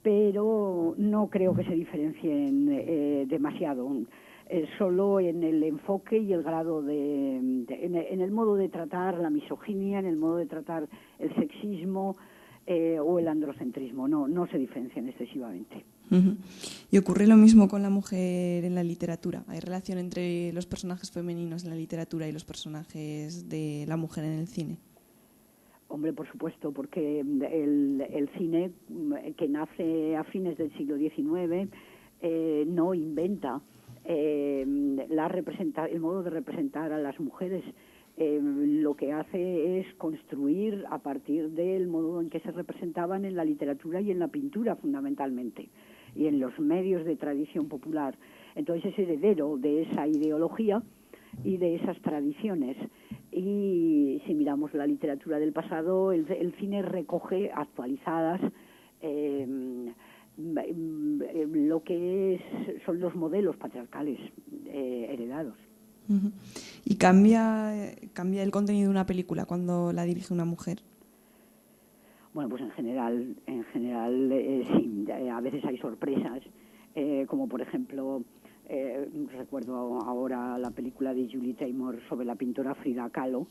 pero no creo que se diferencien demasiado. Solo en el enfoque y el grado en el modo de tratar la misoginia, en el modo de tratar el sexismo o el androcentrismo. No se diferencian excesivamente. ¿Y ocurre lo mismo con la mujer en la literatura? ¿Hay relación entre los personajes femeninos en la literatura y los personajes de la mujer en el cine? Hombre, por supuesto, porque el cine, que nace a fines del siglo XIX, no inventa el modo de representar a las mujeres. Lo que hace es construir a partir del modo en que se representaban en la literatura y en la pintura, fundamentalmente, y en los medios de tradición popular. Entonces es heredero de esa ideología y de esas tradiciones. Y si miramos la literatura del pasado, el cine recoge actualizadas lo que son los modelos patriarcales heredados. ¿Y cambia el contenido de una película cuando la dirige una mujer? Bueno, pues en general sí. A veces hay sorpresas, como por ejemplo, recuerdo ahora la película de Julie Taymor sobre la pintora Frida Kahlo,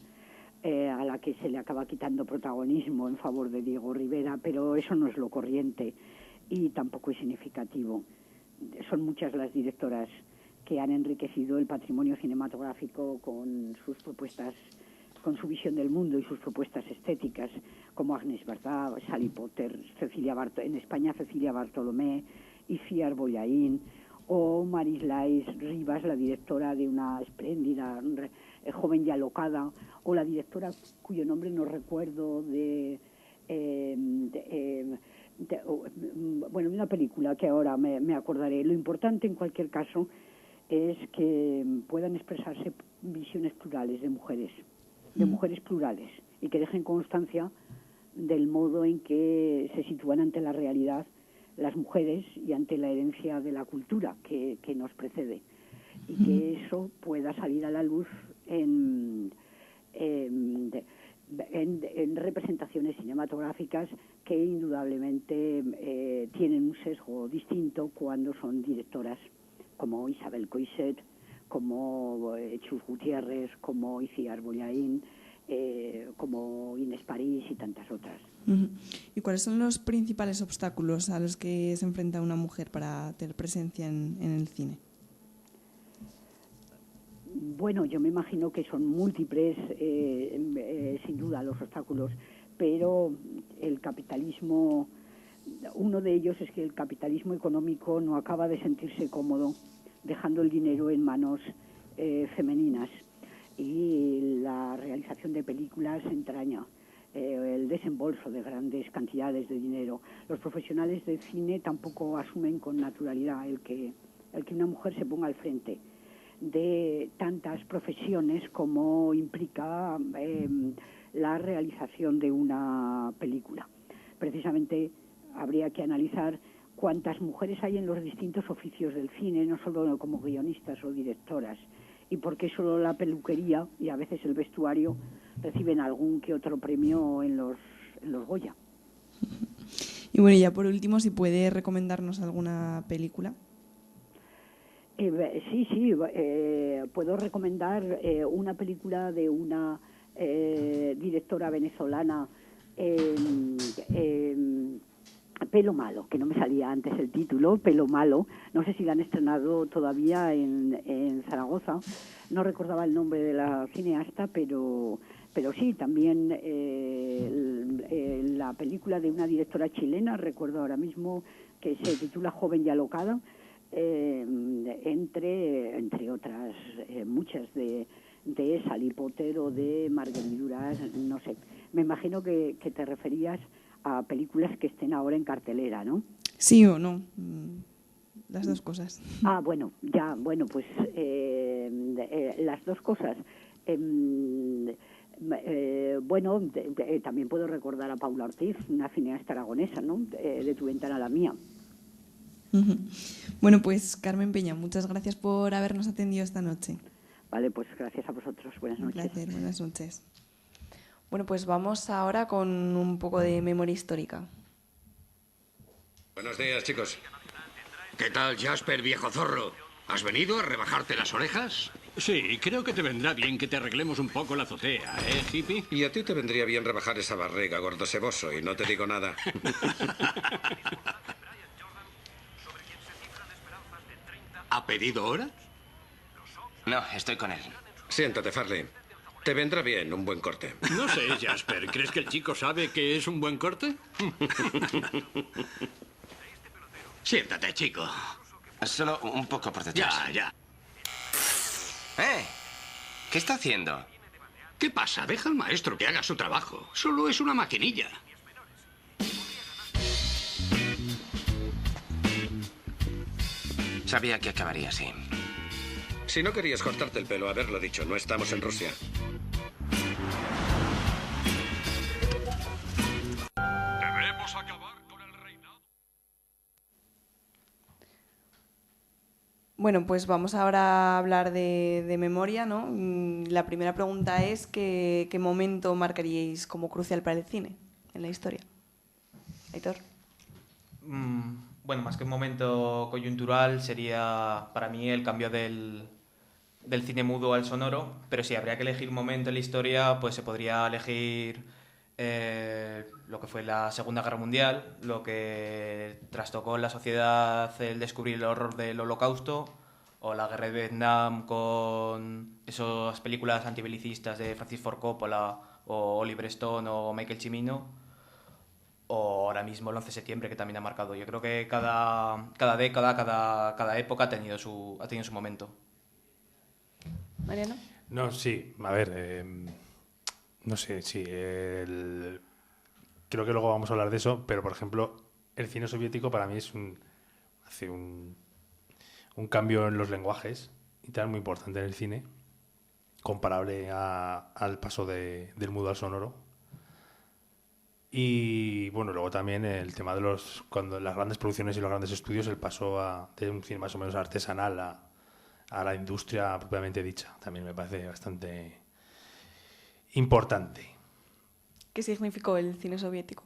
a la que se le acaba quitando protagonismo en favor de Diego Rivera, pero eso no es lo corriente y tampoco es significativo. Son muchas las directoras que han enriquecido el patrimonio cinematográfico con sus propuestas, con su visión del mundo y sus propuestas estéticas, como Agnès Varda, Sally Potter, en España Cecilia Bartolomé, Iciar Boyaín, o Marislais Rivas, la directora de una espléndida Joven y alocada, o la directora cuyo nombre no recuerdo de una película que ahora me acordaré. Lo importante en cualquier caso es que puedan expresarse visiones plurales de mujeres plurales, y que dejen constancia del modo en que se sitúan ante la realidad las mujeres y ante la herencia de la cultura que nos precede, y que eso pueda salir a la luz en representaciones cinematográficas que indudablemente tienen un sesgo distinto cuando son directoras como Isabel Coixet, como Chus Gutiérrez, como Iciar Bollaín, como Inés París y tantas otras. ¿Y cuáles son los principales obstáculos a los que se enfrenta una mujer para tener presencia en el cine? Bueno, yo me imagino que son múltiples, sin duda, los obstáculos, pero el capitalismo, uno de ellos es que el capitalismo económico no acaba de sentirse cómodo dejando el dinero en manos femeninas, y la realización de películas entraña el desembolso de grandes cantidades de dinero. Los profesionales del cine tampoco asumen con naturalidad el que una mujer se ponga al frente de tantas profesiones como implica la realización de una película. Precisamente habría que analizar cuántas mujeres hay en los distintos oficios del cine, no solo como guionistas o directoras, y por qué solo la peluquería y a veces el vestuario reciben algún que otro premio en los Goya. Y bueno, ya por último, si puede recomendarnos alguna película. Sí, puedo recomendar una película de una directora venezolana, Pelo Malo, que no me salía antes el título, Pelo Malo. No sé si la han estrenado todavía en Zaragoza. No recordaba el nombre de la cineasta, pero sí, también la película de una directora chilena, recuerdo ahora mismo, que se titula Joven y Alocada, entre otras muchas de Sally Potter o de Marguerite Duras, no sé. Me imagino que te referías a películas que estén ahora en cartelera, ¿no? Sí o no, las dos cosas. Bueno, pues las dos cosas. También puedo recordar a Paula Ortiz, una cineasta aragonesa, ¿no? De Tu ventana a la mía. Bueno, pues Carmen Peña, muchas gracias por habernos atendido esta noche. Vale, pues gracias a vosotros. Buenas noches. Un placer, buenas noches. Bueno, pues vamos ahora con un poco de memoria histórica. Buenos días, chicos. ¿Qué tal, Jasper, viejo zorro? ¿Has venido a rebajarte las orejas? Sí, creo que te vendrá bien que te arreglemos un poco la azotea, ¿eh, hippie? Y a ti te vendría bien rebajar esa barriga, gordo ceboso, y no te digo nada. ¿Ha pedido hora? No, estoy con él. Siéntate, Farley. Te vendrá bien un buen corte. No sé, Jasper. ¿Crees que el chico sabe que es un buen corte? Siéntate, chico. Solo un poco por detrás. Ya. ¿Qué está haciendo? ¿Qué pasa? Deja al maestro que haga su trabajo. Solo es una maquinilla. Sabía que acabaría así. Si no querías cortarte el pelo, haberlo dicho. No estamos en Rusia. Debemos acabar con el reinado. Bueno, pues vamos ahora a hablar de memoria, ¿no? La primera pregunta es ¿qué momento marcaríais como crucial para el cine en la historia? Aitor. Bueno, más que un momento coyuntural sería para mí el cambio del cine mudo al sonoro, pero si habría que elegir un momento en la historia, pues se podría elegir lo que fue la Segunda Guerra Mundial, lo que trastocó en la sociedad el descubrir el horror del Holocausto, o la Guerra de Vietnam con esas películas antibelicistas de Francis Ford Coppola o Oliver Stone o Michael Cimino, o ahora mismo el 11 de septiembre, que también ha marcado. Yo creo que cada década, cada época ha tenido su momento. Mariano. No, sí, a ver, no sé, sí, creo que luego vamos a hablar de eso, pero por ejemplo, el cine soviético para mí hace un cambio en los lenguajes y tal muy importante en el cine, comparable al paso del mudo al sonoro. Y bueno, luego también el tema de cuando las grandes producciones y los grandes estudios, el paso de un cine más o menos artesanal a la industria propiamente dicha, también me parece bastante importante. ¿Qué significó el cine soviético?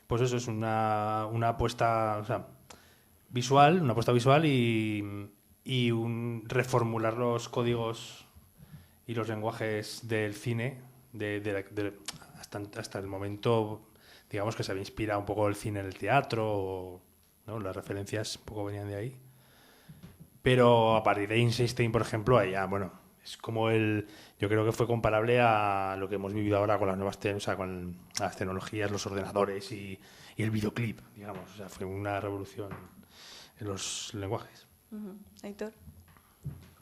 Pues eso es una apuesta, o sea, visual, una apuesta visual y y reformular los códigos y los lenguajes del cine hasta el momento, digamos, que se había inspirado un poco el cine en el teatro, ¿no? Las referencias un poco venían de ahí. Pero a partir de Eisenstein, por ejemplo, allá, bueno, es como yo creo que fue comparable a lo que hemos vivido ahora con las nuevas con las tecnologías, los ordenadores y el videoclip, digamos. O sea, fue una revolución en los lenguajes. Aitor.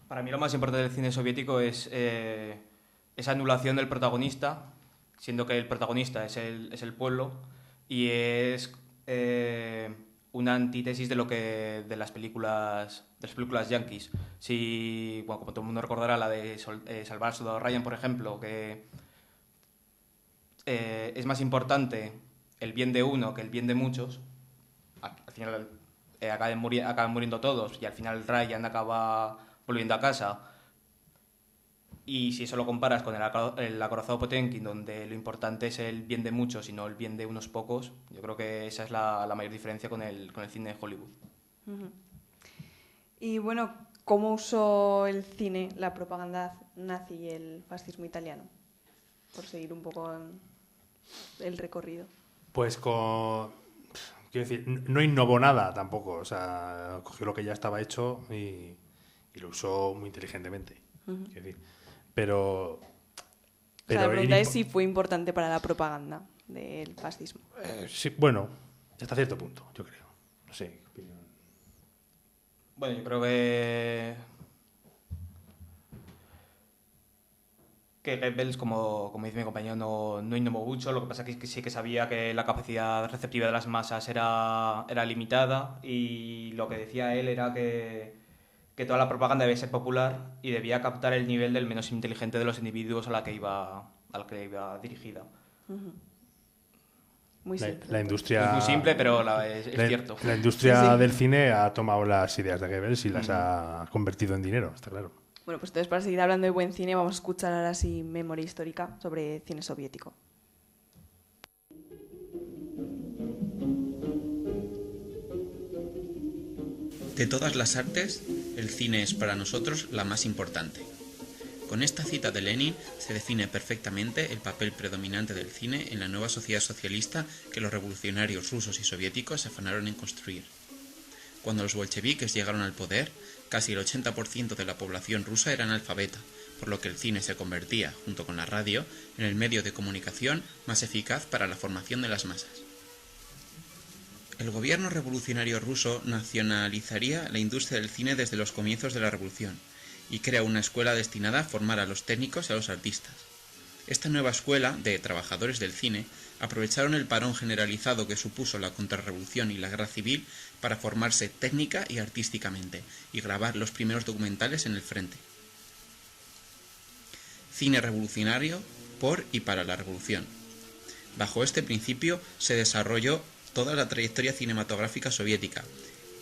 Para mí lo más importante del cine soviético es esa anulación del protagonista, siendo que el protagonista es el pueblo, y es una antítesis de las películas yankees. Bueno, como todo el mundo recordará, la de Salvar al Soldado Ryan, por ejemplo, que es más importante el bien de uno que el bien de muchos. Al final acaban muriendo todos y al final Ryan acaba volviendo a casa. Y si eso lo comparas con el acorazado Potemkin, donde lo importante es el bien de muchos y no el bien de unos pocos, yo creo que esa es la mayor diferencia con el cine de Hollywood. Y bueno, ¿cómo usó el cine la propaganda nazi y el fascismo italiano? Por seguir un poco el recorrido. Pues quiero decir, no innovó nada tampoco. O sea, cogió lo que ya estaba hecho y lo usó muy inteligentemente. Quiero decir, pero la pregunta es si fue importante para la propaganda del fascismo. Sí, bueno, hasta cierto punto, yo creo. No sé, ¿qué opinión? Bueno, yo creo que Goebbels, como dice mi compañero, no innovó mucho. Lo que pasa es que sí que sabía que la capacidad receptiva de las masas era limitada, y lo que decía él era que toda la propaganda debía ser popular y debía captar el nivel del menos inteligente de los individuos a la que iba dirigida. Muy simple. La industria, es muy simple, pero es cierto. La industria del cine ha tomado las ideas de Goebbels y las ha convertido en dinero, está claro. Bueno, pues entonces, para seguir hablando de buen cine, vamos a escuchar ahora sí memoria histórica sobre cine soviético. De todas las artes, el cine es para nosotros la más importante. Con esta cita de Lenin se define perfectamente el papel predominante del cine en la nueva sociedad socialista que los revolucionarios rusos y soviéticos se afanaron en construir. Cuando los bolcheviques llegaron al poder, casi el 80% de la población rusa era analfabeta, por lo que el cine se convertía, junto con la radio, en el medio de comunicación más eficaz para la formación de las masas. El gobierno revolucionario ruso nacionalizaría la industria del cine desde los comienzos de la revolución y crea una escuela destinada a formar a los técnicos y a los artistas. Esta nueva escuela de trabajadores del cine aprovecharon el parón generalizado que supuso la contrarrevolución y la guerra civil para formarse técnica y artísticamente y grabar los primeros documentales en el frente. Cine revolucionario por y para la revolución. Bajo este principio se desarrolló toda la trayectoria cinematográfica soviética,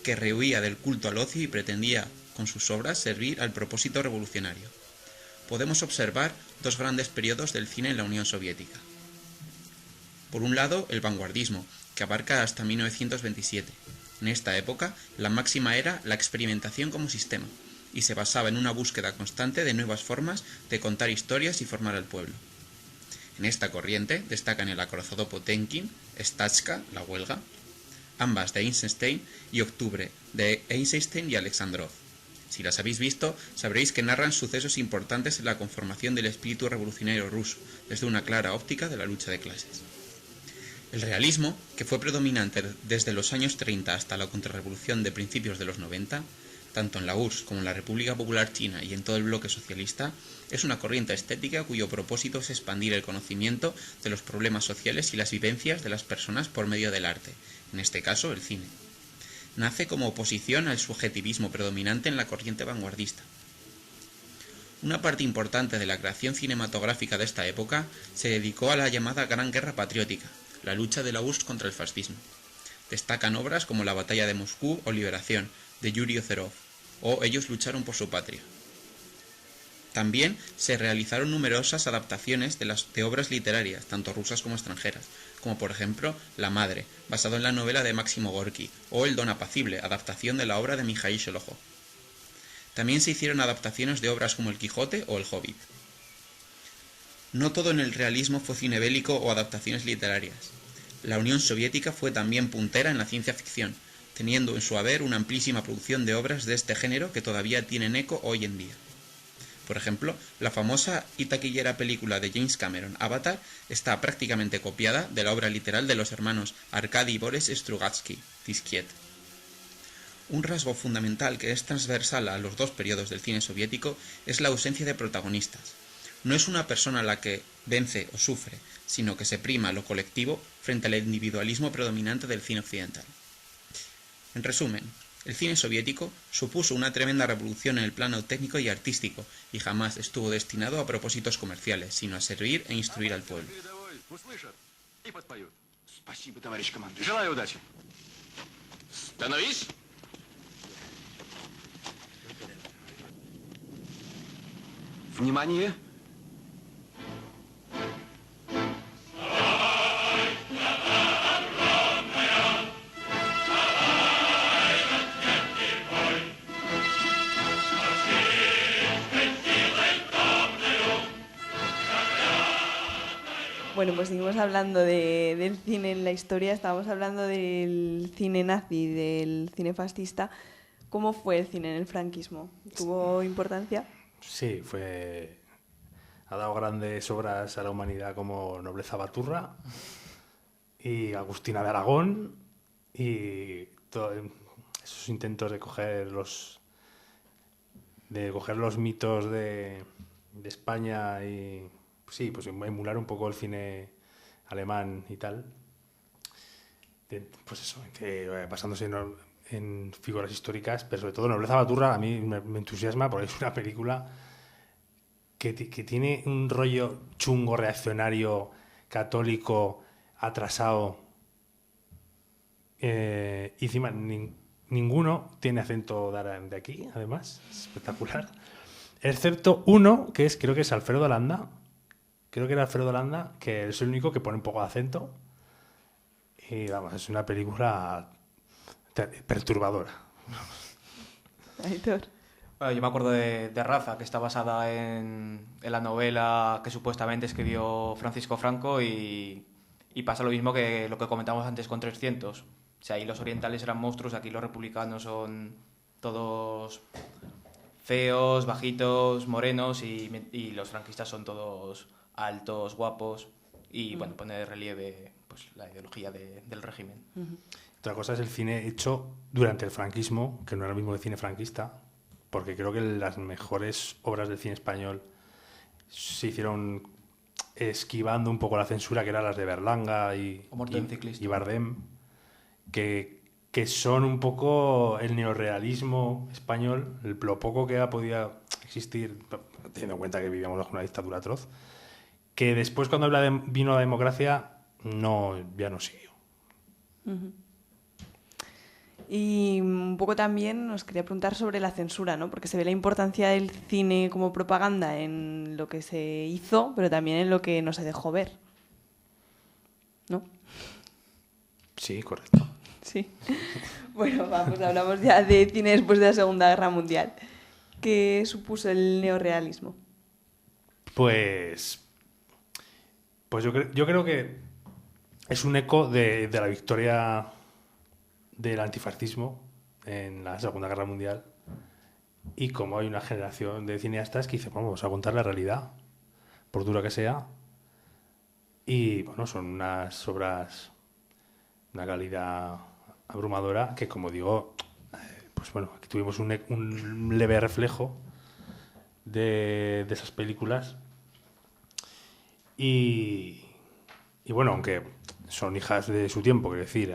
que rehuía del culto al ocio y pretendía, con sus obras, servir al propósito revolucionario. Podemos observar dos grandes periodos del cine en la Unión Soviética. Por un lado, el vanguardismo, que abarca hasta 1927. En esta época, la máxima era la experimentación como sistema, y se basaba en una búsqueda constante de nuevas formas de contar historias y formar al pueblo. En esta corriente destacan el acorazado Potemkin, Stachka, la huelga, ambas de Eisenstein, y Octubre, de Eisenstein y Alexandrov. Si las habéis visto, sabréis que narran sucesos importantes en la conformación del espíritu revolucionario ruso, desde una clara óptica de la lucha de clases. El realismo, que fue predominante desde los años 30 hasta la contrarrevolución de principios de los 90, tanto en la URSS como en la República Popular China y en todo el bloque socialista, es una corriente estética cuyo propósito es expandir el conocimiento de los problemas sociales y las vivencias de las personas por medio del arte, en este caso el cine. Nace como oposición al subjetivismo predominante en la corriente vanguardista. Una parte importante de la creación cinematográfica de esta época se dedicó a la llamada Gran Guerra Patriótica, la lucha de la URSS contra el fascismo. Destacan obras como La Batalla de Moscú o Liberación, de Yuri Ozerov, o Ellos lucharon por su patria. También se realizaron numerosas adaptaciones de obras literarias, tanto rusas como extranjeras, como por ejemplo La Madre, basado en la novela de Máximo Gorki, o El Don Apacible, adaptación de la obra de Mijaíl Sholojov. También se hicieron adaptaciones de obras como El Quijote o El Hobbit. No todo en el realismo fue cine bélico o adaptaciones literarias. La Unión Soviética fue también puntera en la ciencia ficción, teniendo en su haber una amplísima producción de obras de este género que todavía tienen eco hoy en día. Por ejemplo, la famosa y taquillera película de James Cameron, Avatar, está prácticamente copiada de la obra literal de los hermanos Arkady y Boris Strugatsky, Disquiet. Un rasgo fundamental que es transversal a los dos periodos del cine soviético es la ausencia de protagonistas. No es una persona la que vence o sufre, sino que se prima lo colectivo frente al individualismo predominante del cine occidental. En resumen, el cine soviético supuso una tremenda revolución en el plano técnico y artístico y jamás estuvo destinado a propósitos comerciales, sino a servir e instruir al pueblo. Внимание! Bueno, pues seguimos hablando del cine en la historia. Estábamos hablando del cine nazi, del cine fascista. ¿Cómo fue el cine en el franquismo? ¿Tuvo importancia? Sí, ha dado grandes obras a la humanidad como Nobleza Baturra y Agustina de Aragón y esos intentos de coger los mitos de España y sí, pues emular un poco el cine alemán y tal. Pues eso, basándose en figuras históricas, pero sobre todo Nobleza Baturra a mí me entusiasma porque es una película que tiene un rollo chungo, reaccionario, católico, atrasado. Y encima ninguno tiene acento de aquí, además, espectacular. Excepto uno, creo que es Alfredo Landa. Creo que era Alfredo Landa, que es el único que pone un poco de acento. Y vamos, es una película perturbadora. Aitor. Bueno, yo me acuerdo de Raza, que está basada en la novela que supuestamente escribió Francisco Franco y pasa lo mismo que lo que comentamos antes con 300. O sea, ahí los orientales eran monstruos, aquí los republicanos son todos feos, bajitos, morenos y los franquistas son todos altos, guapos y bueno, pone de relieve pues la ideología del régimen. Otra cosa es el cine hecho durante el franquismo, que no era lo mismo que el cine franquista, porque creo que las mejores obras del cine español se hicieron esquivando un poco la censura, que eran las de Berlanga y Bardem, que son un poco el neorrealismo español, lo poco que podía existir, teniendo en cuenta que vivíamos bajo una dictadura atroz, que después cuando vino la democracia ya no siguió. Y un poco también os quería preguntar sobre la censura, ¿no? Porque se ve la importancia del cine como propaganda en lo que se hizo, pero también en lo que no se dejó ver, ¿no? Sí, correcto. Sí. Bueno, vamos, hablamos ya de cine después de la Segunda Guerra Mundial. ¿Qué supuso el neorrealismo? Pues yo creo que es un eco de la victoria del antifascismo en la Segunda Guerra Mundial y como hay una generación de cineastas que dicen, vamos a contar la realidad, por dura que sea, y bueno, son unas obras de una calidad abrumadora que, como digo, pues bueno, aquí tuvimos un leve reflejo de esas películas y bueno, aunque son hijas de su tiempo, quiero decir,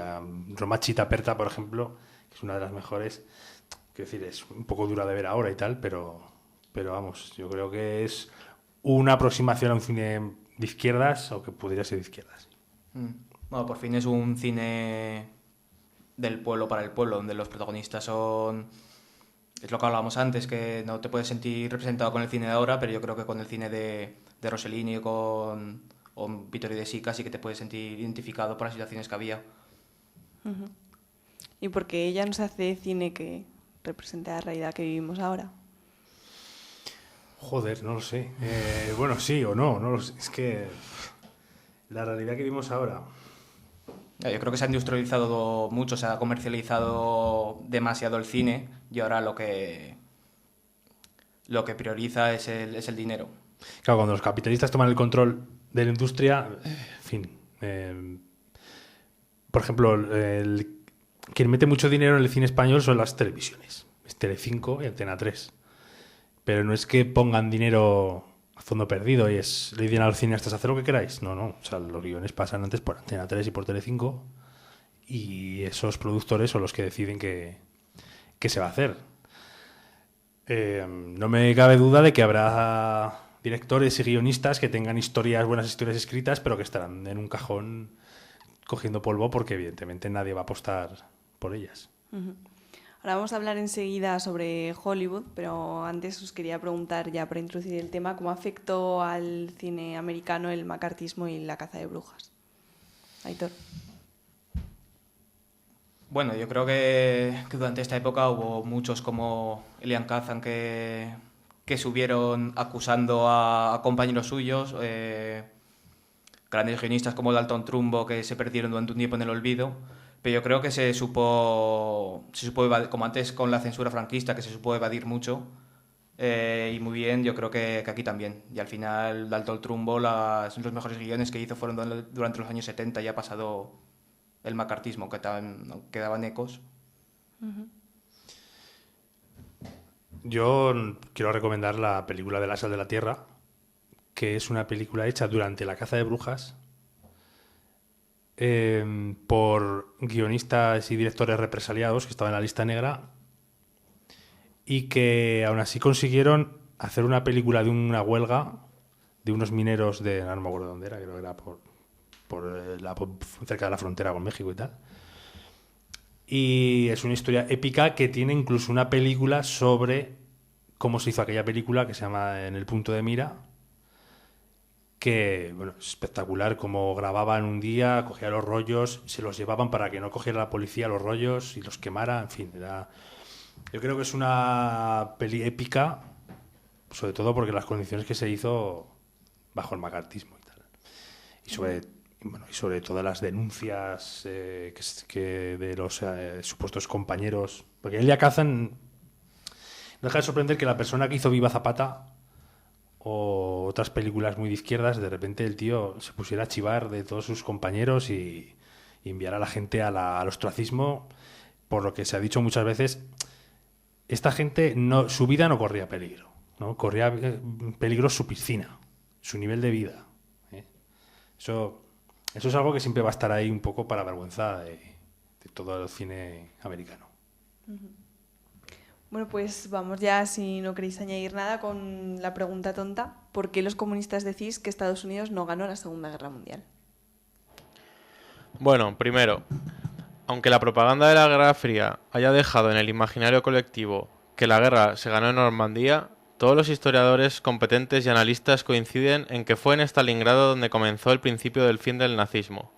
Romachita Perta, por ejemplo, que es una de las mejores, quiero decir, es un poco dura de ver ahora y tal, pero vamos, yo creo que es una aproximación a un cine de izquierdas o que podría ser de izquierdas. Bueno, por fin es un cine del pueblo para el pueblo, donde los protagonistas son... Es lo que hablábamos antes, que no te puedes sentir representado con el cine de ahora, pero yo creo que con el cine de Rossellini o Vittorio De Sica sí que te puedes sentir identificado por las situaciones que había. ¿Y porque ella nos hace cine que represente la realidad que vivimos ahora? Joder, no lo sé. Bueno, sí o no, no lo sé. Es que la realidad que vimos ahora... Yo creo que se ha industrializado mucho, se ha comercializado demasiado el cine y ahora lo que prioriza es el dinero. Claro, cuando los capitalistas toman el control de la industria, en fin... por ejemplo, quien mete mucho dinero en el cine español son las televisiones. Es Telecinco y Antena 3. Pero no es que pongan dinero a fondo perdido y le dicen a los cineastas hacer lo que queráis. No. O sea, los guiones pasan antes por Antena 3 y por Telecinco y esos productores son los que deciden qué se va a hacer. No me cabe duda de que habrá directores y guionistas que tengan buenas historias escritas, pero que estarán en un cajón cogiendo polvo porque evidentemente nadie va a apostar por ellas. Ahora vamos a hablar enseguida sobre Hollywood, pero antes os quería preguntar, ya para introducir el tema, ¿cómo afectó al cine americano el macartismo y la caza de brujas? Aitor. Bueno, yo creo que durante esta época hubo muchos como Elian Kazan que subieron acusando a compañeros suyos, grandes guionistas como Dalton Trumbo que se perdieron durante un tiempo en el olvido. Pero yo creo que se supo evadir, como antes con la censura franquista, que se supo evadir mucho, y muy bien, yo creo que aquí también. Y al final, Dalton Trumbo, los mejores guiones que hizo fueron durante los años 70, ya ha pasado el macartismo, que quedaban ecos. Yo quiero recomendar la película de La sal de la tierra, que es una película hecha durante la caza de brujas, por guionistas y directores represaliados que estaban en la lista negra y que aún así consiguieron hacer una película de una huelga de unos mineros no me acuerdo dónde era, creo que era cerca de la frontera con México y tal. Y es una historia épica que tiene incluso una película sobre cómo se hizo aquella película que se llama En el punto de mira, que, bueno, es espectacular cómo grababan un día, cogían los rollos, se los llevaban para que no cogiera la policía los rollos y los quemara, en fin, yo creo que es una peli épica, sobre todo porque las condiciones que se hizo bajo el macartismo y tal. Y sobre todas las denuncias que de los supuestos compañeros, porque Elia Kazan no deja de sorprender que la persona que hizo Viva Zapata o otras películas muy de izquierdas, de repente el tío se pusiera a chivar de todos sus compañeros y enviar a la gente al ostracismo, por lo que se ha dicho muchas veces, esta gente su vida no corría peligro, ¿no? Corría peligro su piscina, su nivel de vida. Eso es algo que siempre va a estar ahí un poco para vergüenza de todo el cine americano. Bueno, pues vamos ya, si no queréis añadir nada, con la pregunta tonta. ¿Por qué los comunistas decís que Estados Unidos no ganó la Segunda Guerra Mundial? Bueno, primero, aunque la propaganda de la Guerra Fría haya dejado en el imaginario colectivo que la guerra se ganó en Normandía, todos los historiadores competentes y analistas coinciden en que fue en Stalingrado donde comenzó el principio del fin del nazismo.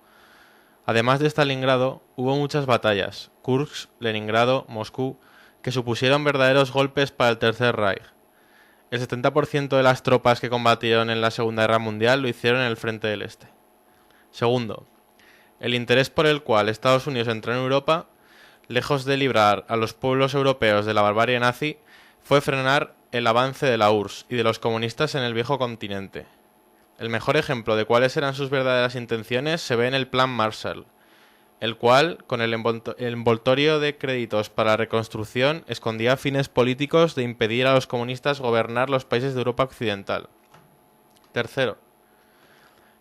Además de Stalingrado, hubo muchas batallas, Kursk, Leningrado, Moscú, que supusieron verdaderos golpes para el Tercer Reich. El 70% de las tropas que combatieron en la Segunda Guerra Mundial lo hicieron en el Frente del Este. Segundo, el interés por el cual Estados Unidos entró en Europa, lejos de librar a los pueblos europeos de la barbarie nazi, fue frenar el avance de la URSS y de los comunistas en el viejo continente. El mejor ejemplo de cuáles eran sus verdaderas intenciones se ve en el Plan Marshall, el cual, con el envoltorio de créditos para la reconstrucción, escondía fines políticos de impedir a los comunistas gobernar los países de Europa Occidental. Tercero,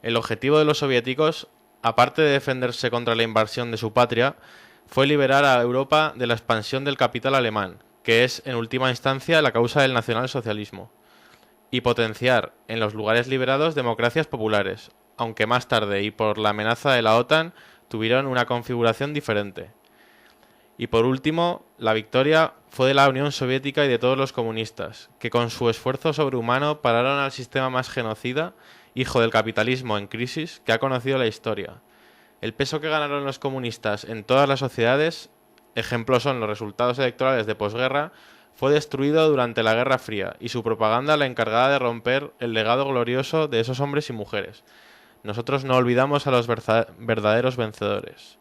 el objetivo de los soviéticos, aparte de defenderse contra la invasión de su patria, fue liberar a Europa de la expansión del capital alemán, que es, en última instancia, la causa del nacionalsocialismo, y potenciar, en los lugares liberados, democracias populares, aunque más tarde, y por la amenaza de la OTAN, tuvieron una configuración diferente. Y por último, la victoria fue de la Unión Soviética y de todos los comunistas, que con su esfuerzo sobrehumano pararon al sistema más genocida, hijo del capitalismo en crisis, que ha conocido la historia. El peso que ganaron los comunistas en todas las sociedades, ejemplos son los resultados electorales de posguerra, fue destruido durante la Guerra Fría y su propaganda la encargada de romper el legado glorioso de esos hombres y mujeres. Nosotros no olvidamos a los verdaderos vencedores.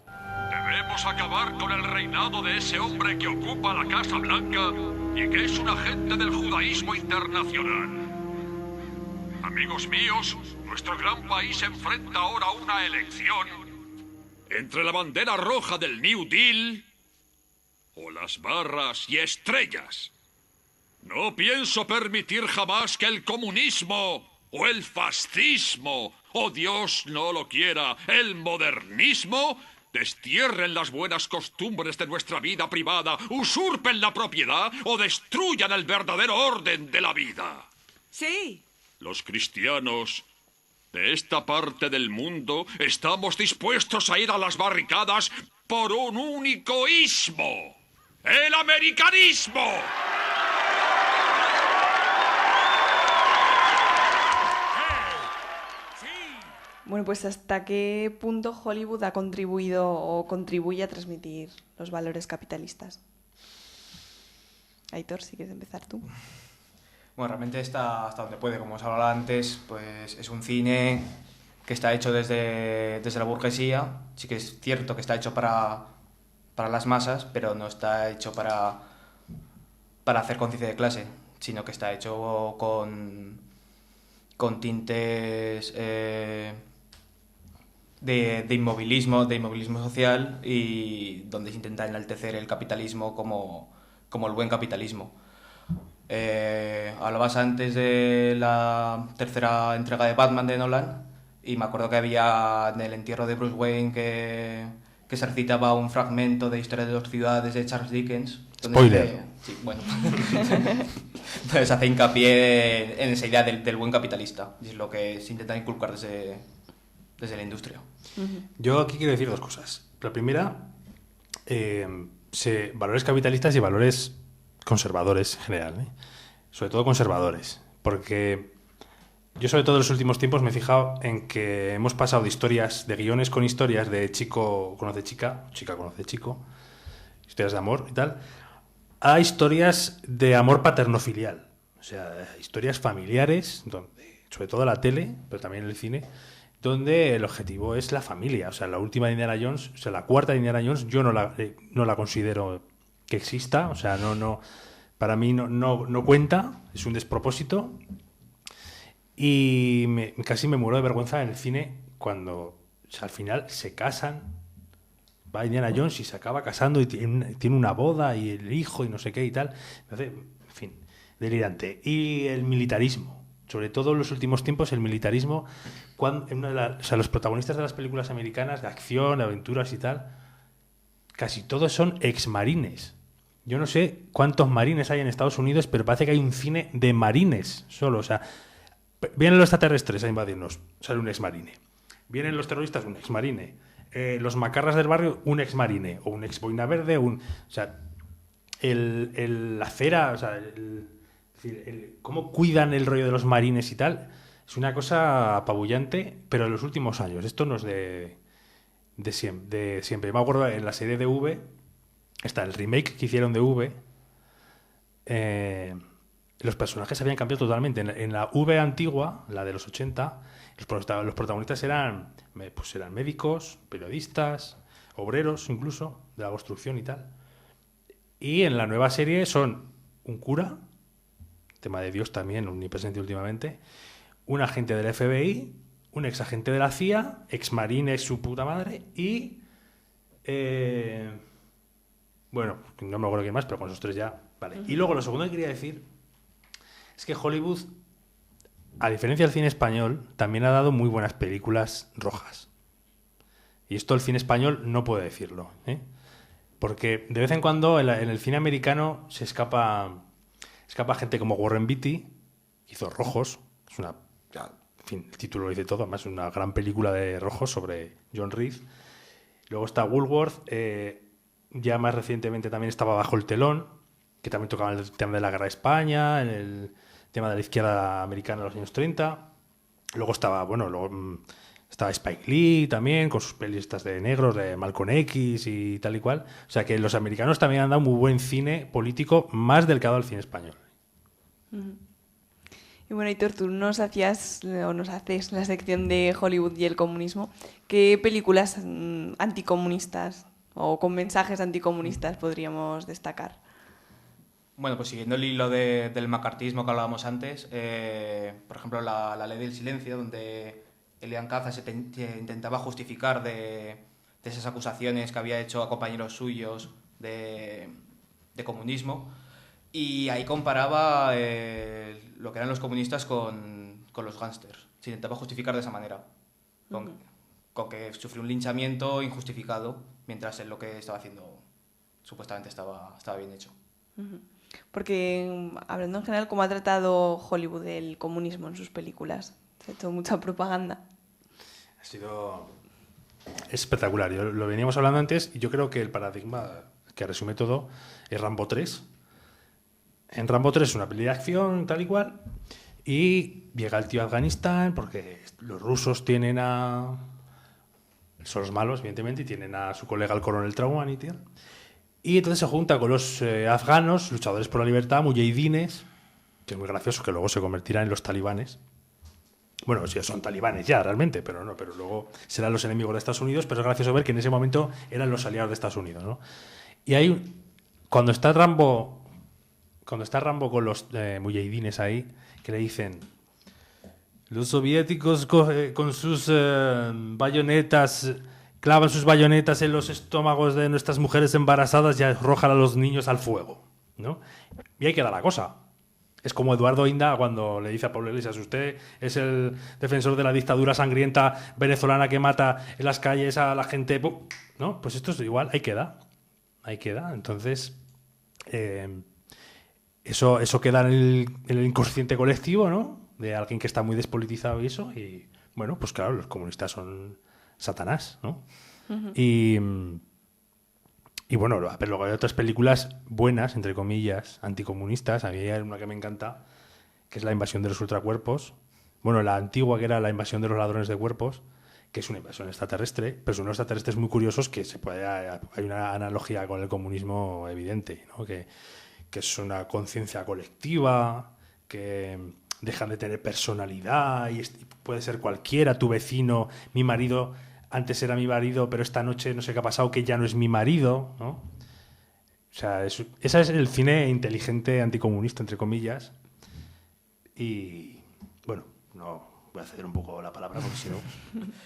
Debemos acabar con el reinado de ese hombre que ocupa la Casa Blanca y que es un agente del judaísmo internacional. Amigos míos, nuestro gran país se enfrenta ahora a una elección entre la bandera roja del New Deal o las barras y estrellas. No pienso permitir jamás que el comunismo o el fascismo, o Dios no lo quiera, el modernismo, destierren las buenas costumbres de nuestra vida privada, usurpen la propiedad o destruyan el verdadero orden de la vida. Sí. Los cristianos de esta parte del mundo estamos dispuestos a ir a las barricadas por un único ismo: ¡el americanismo! Bueno, pues ¿hasta qué punto Hollywood ha contribuido o contribuye a transmitir los valores capitalistas? Aitor, si quieres empezar tú. Bueno, realmente está hasta donde puede. Como os hablaba antes, pues es un cine que está hecho desde la burguesía. Sí que es cierto que está hecho para las masas, pero no está hecho para hacer conciencia de clase, sino que está hecho con tintes de inmovilismo social, y donde se intenta enaltecer el capitalismo como el buen capitalismo. Hablabas antes de la tercera entrega de Batman de Nolan, y me acuerdo que había en el entierro de Bruce Wayne que se recitaba un fragmento de Historia de 2 ciudades de Charles Dickens. Spoiler. Sí, bueno. Entonces hace hincapié en esa idea del buen capitalista, y es lo que se intenta inculcar desde la industria. Yo aquí quiero decir dos cosas. La primera, valores capitalistas y valores conservadores en general, ¿eh? Sobre todo conservadores, porque yo sobre todo en los últimos tiempos me he fijado en que hemos pasado de guiones con historias de chico conoce chica, chica conoce chico, historias de amor y tal, a historias de amor paterno-filial. O sea, historias familiares, donde, sobre todo la tele, pero también el cine, donde el objetivo es la familia. O sea, la última de Indiana Jones, o sea, la cuarta de Indiana Jones, yo no la considero que exista. O sea, no para mí no cuenta, es un despropósito. Y casi me muero de vergüenza en el cine cuando, o sea, al final se casan, va Indiana Jones y se acaba casando y tiene una boda y el hijo y no sé qué y tal. Entonces, en fin, delirante. Y el militarismo, sobre todo en los últimos tiempos, el militarismo, o sea, los protagonistas de las películas americanas de acción, de aventuras y tal, casi todos son exmarines. Yo no sé cuántos marines hay en Estados Unidos, pero parece que hay un cine de marines solo. O sea, vienen los extraterrestres a invadirnos, sale un exmarine. Vienen los terroristas, un exmarine. Los macarras del barrio, un exmarine. O un ex-boina verde, o sea, la cera, o sea, cómo cuidan el rollo de los marines y tal, es una cosa apabullante, pero en los últimos años. Esto no es de siempre. Me acuerdo en la serie de V, está el remake que hicieron de V, los personajes habían cambiado totalmente. En la V antigua, la de los 80, los protagonistas eran médicos, periodistas, obreros incluso, de la construcción y tal. Y en la nueva serie son un cura, tema de Dios también, omnipresente últimamente, un agente del FBI, un ex agente de la CIA, ex marine, su puta madre, y bueno, no me acuerdo quién más, pero con esos tres ya vale. Y luego lo segundo que quería decir es que Hollywood, a diferencia del cine español, también ha dado muy buenas películas rojas. Y esto el cine español no puede decirlo, ¿eh? Porque de vez en cuando en el cine americano se escapa gente como Warren Beatty, que hizo Rojos, es una, en fin, el título lo dice todo, además es una gran película de Rojos sobre John Reed. Luego está Woolworth, ya más recientemente también estaba Bajo el telón, que también tocaba el tema de la guerra de España, el tema de la izquierda americana en los años 30. Luego estaba, bueno, Estaba Spike Lee también, con sus pelis estas de negros, de Malcolm X y tal y cual. O sea que los americanos también han dado muy buen cine político, más del que ha dado el cine español. Y bueno, Aitor, tú nos haces la sección de Hollywood y el comunismo. ¿Qué películas anticomunistas o con mensajes anticomunistas podríamos destacar? Bueno, pues siguiendo el hilo del macartismo que hablábamos antes, por ejemplo, la Ley del Silencio, donde Elian Caza se intentaba justificar de esas acusaciones que había hecho a compañeros suyos de comunismo, y ahí comparaba lo que eran los comunistas con los gángsters. Se intentaba justificar de esa manera, con que sufrió un linchamiento injustificado, mientras él lo que estaba haciendo supuestamente estaba bien hecho. Porque, hablando en general, ¿cómo ha tratado Hollywood el comunismo en sus películas? Se ha hecho mucha propaganda. Ha sido espectacular. Lo veníamos hablando antes y yo creo que el paradigma que resume todo es Rambo 3. En Rambo 3 es una peli de acción, tal y cual, y llega el tío a Afganistán porque los rusos tienen son los malos, evidentemente, y tienen a su colega el coronel Traumani, tío. Y entonces se junta con los afganos, luchadores por la libertad, mujahidines, que es muy gracioso, que luego se convertirán en los talibanes. Bueno, sí, son talibanes ya, realmente, pero luego serán los enemigos de Estados Unidos, pero es gracioso ver que en ese momento eran los aliados de Estados Unidos, ¿no? Y ahí, cuando está Rambo con los mujahidines ahí, que le dicen: los soviéticos con sus bayonetas clavan sus bayonetas en los estómagos de nuestras mujeres embarazadas y arrojan a los niños al fuego, ¿no? Y ahí queda la cosa. Es como Eduardo Inda cuando le dice a Pablo Iglesias: usted es el defensor de la dictadura sangrienta venezolana que mata en las calles a la gente, ¿no? Pues esto es igual, ahí queda. Entonces, eso queda en el inconsciente colectivo, ¿no? De alguien que está muy despolitizado y eso. Y bueno, pues claro, los comunistas son Satanás, ¿no? Y bueno, a ver, luego hay otras películas buenas, entre comillas, anticomunistas. A mí hay una que me encanta, que es La invasión de los ultracuerpos. Bueno, la antigua, que era La invasión de los ladrones de cuerpos, que es una invasión extraterrestre, pero son unos extraterrestres muy curiosos que hay una analogía con el comunismo evidente, ¿no? Que es una conciencia colectiva, que dejan de tener personalidad y puede ser cualquiera, tu vecino, mi marido. Antes era mi marido, pero esta noche no sé qué ha pasado, que ya no es mi marido, ¿no? O sea, ese es el cine inteligente anticomunista, entre comillas. Y, bueno, no voy a ceder un poco la palabra porque si no...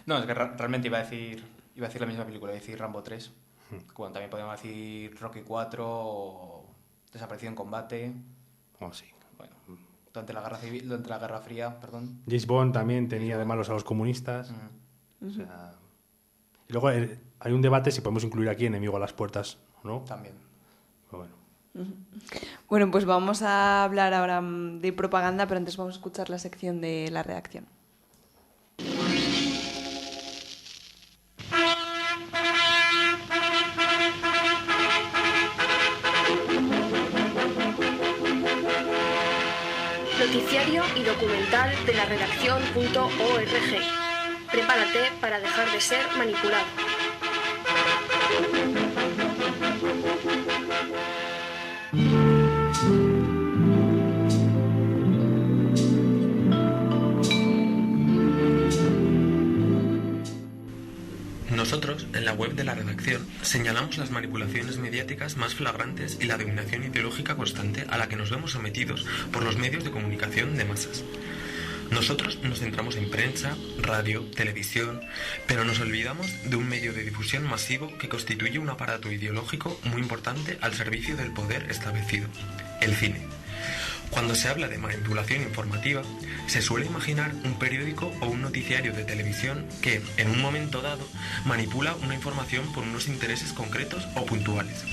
No, es que realmente iba a decir la misma película, iba a decir Rambo 3. Bueno, también podemos decir Rocky 4 o Desaparecido en combate. Sí. Bueno, durante la Guerra Fría, perdón. James Bond también tenía de malos a los comunistas. O sea... Y luego hay un debate si podemos incluir aquí Enemigo a las puertas, ¿no? También. Pero bueno. Bueno, pues vamos a hablar ahora de propaganda, pero antes vamos a escuchar la sección de la redacción. Noticiario y documental de la redacción.org. Prepárate para dejar de ser manipulado. Nosotros, en la web de la redacción, señalamos las manipulaciones mediáticas más flagrantes y la dominación ideológica constante a la que nos vemos sometidos por los medios de comunicación de masas. Nosotros nos centramos en prensa, radio, televisión, pero nos olvidamos de un medio de difusión masivo que constituye un aparato ideológico muy importante al servicio del poder establecido: el cine. Cuando se habla de manipulación informativa, se suele imaginar un periódico o un noticiario de televisión que, en un momento dado, manipula una información por unos intereses concretos o puntuales.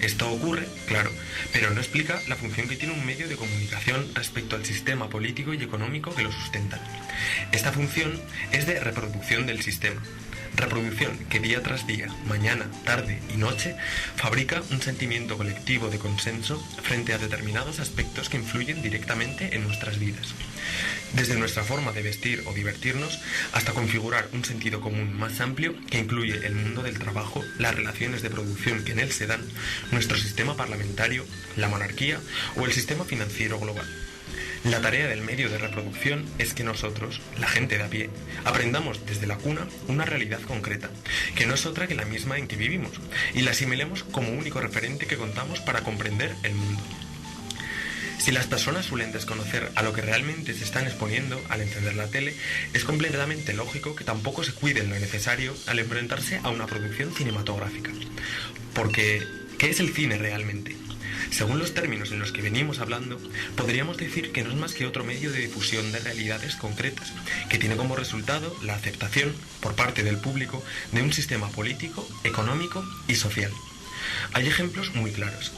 Esto ocurre, claro, pero no explica la función que tiene un medio de comunicación respecto al sistema político y económico que lo sustenta. Esta función es de reproducción del sistema. Reproducción que día tras día, mañana, tarde y noche, fabrica un sentimiento colectivo de consenso frente a determinados aspectos que influyen directamente en nuestras vidas. Desde nuestra forma de vestir o divertirnos, hasta configurar un sentido común más amplio que incluye el mundo del trabajo, las relaciones de producción que en él se dan, nuestro sistema parlamentario, la monarquía o el sistema financiero global. La tarea del medio de reproducción es que nosotros, la gente de a pie, aprendamos desde la cuna una realidad concreta, que no es otra que la misma en que vivimos, y la asimilemos como único referente que contamos para comprender el mundo. Si las personas suelen desconocer a lo que realmente se están exponiendo al encender la tele, es completamente lógico que tampoco se cuiden lo necesario al enfrentarse a una producción cinematográfica. Porque, ¿qué es el cine realmente? Según los términos en los que venimos hablando, podríamos decir que no es más que otro medio de difusión de realidades concretas, que tiene como resultado la aceptación, por parte del público, de un sistema político, económico y social. Hay ejemplos muy claros.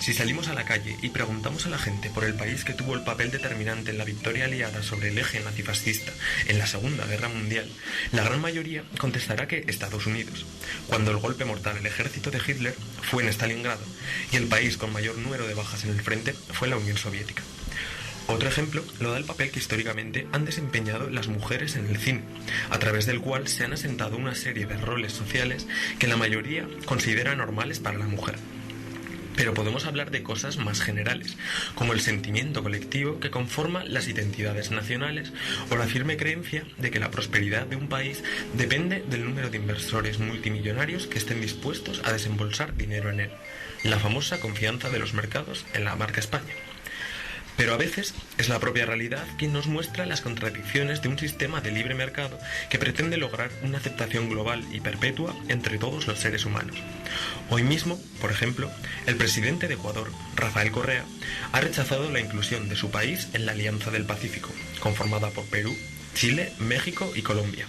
Si salimos a la calle y preguntamos a la gente por el país que tuvo el papel determinante en la victoria aliada sobre el eje nazifascista en la Segunda Guerra Mundial, la gran mayoría contestará que Estados Unidos, cuando el golpe mortal al ejército de Hitler fue en Stalingrado y el país con mayor número de bajas en el frente fue la Unión Soviética. Otro ejemplo lo da el papel que históricamente han desempeñado las mujeres en el cine, a través del cual se han asentado una serie de roles sociales que la mayoría considera normales para la mujer. Pero podemos hablar de cosas más generales, como el sentimiento colectivo que conforma las identidades nacionales o la firme creencia de que la prosperidad de un país depende del número de inversores multimillonarios que estén dispuestos a desembolsar dinero en él. La famosa confianza de los mercados en la marca España. Pero a veces es la propia realidad quien nos muestra las contradicciones de un sistema de libre mercado que pretende lograr una aceptación global y perpetua entre todos los seres humanos. Hoy mismo, por ejemplo, el presidente de Ecuador, Rafael Correa, ha rechazado la inclusión de su país en la Alianza del Pacífico, conformada por Perú, Chile, México y Colombia,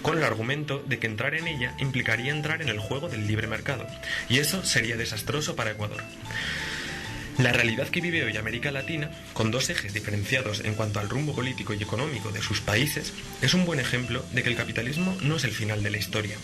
con el argumento de que entrar en ella implicaría entrar en el juego del libre mercado, y eso sería desastroso para Ecuador. La realidad que vive hoy América Latina, con dos ejes diferenciados en cuanto al rumbo político y económico de sus países, es un buen ejemplo de que el capitalismo no es el final de la historia.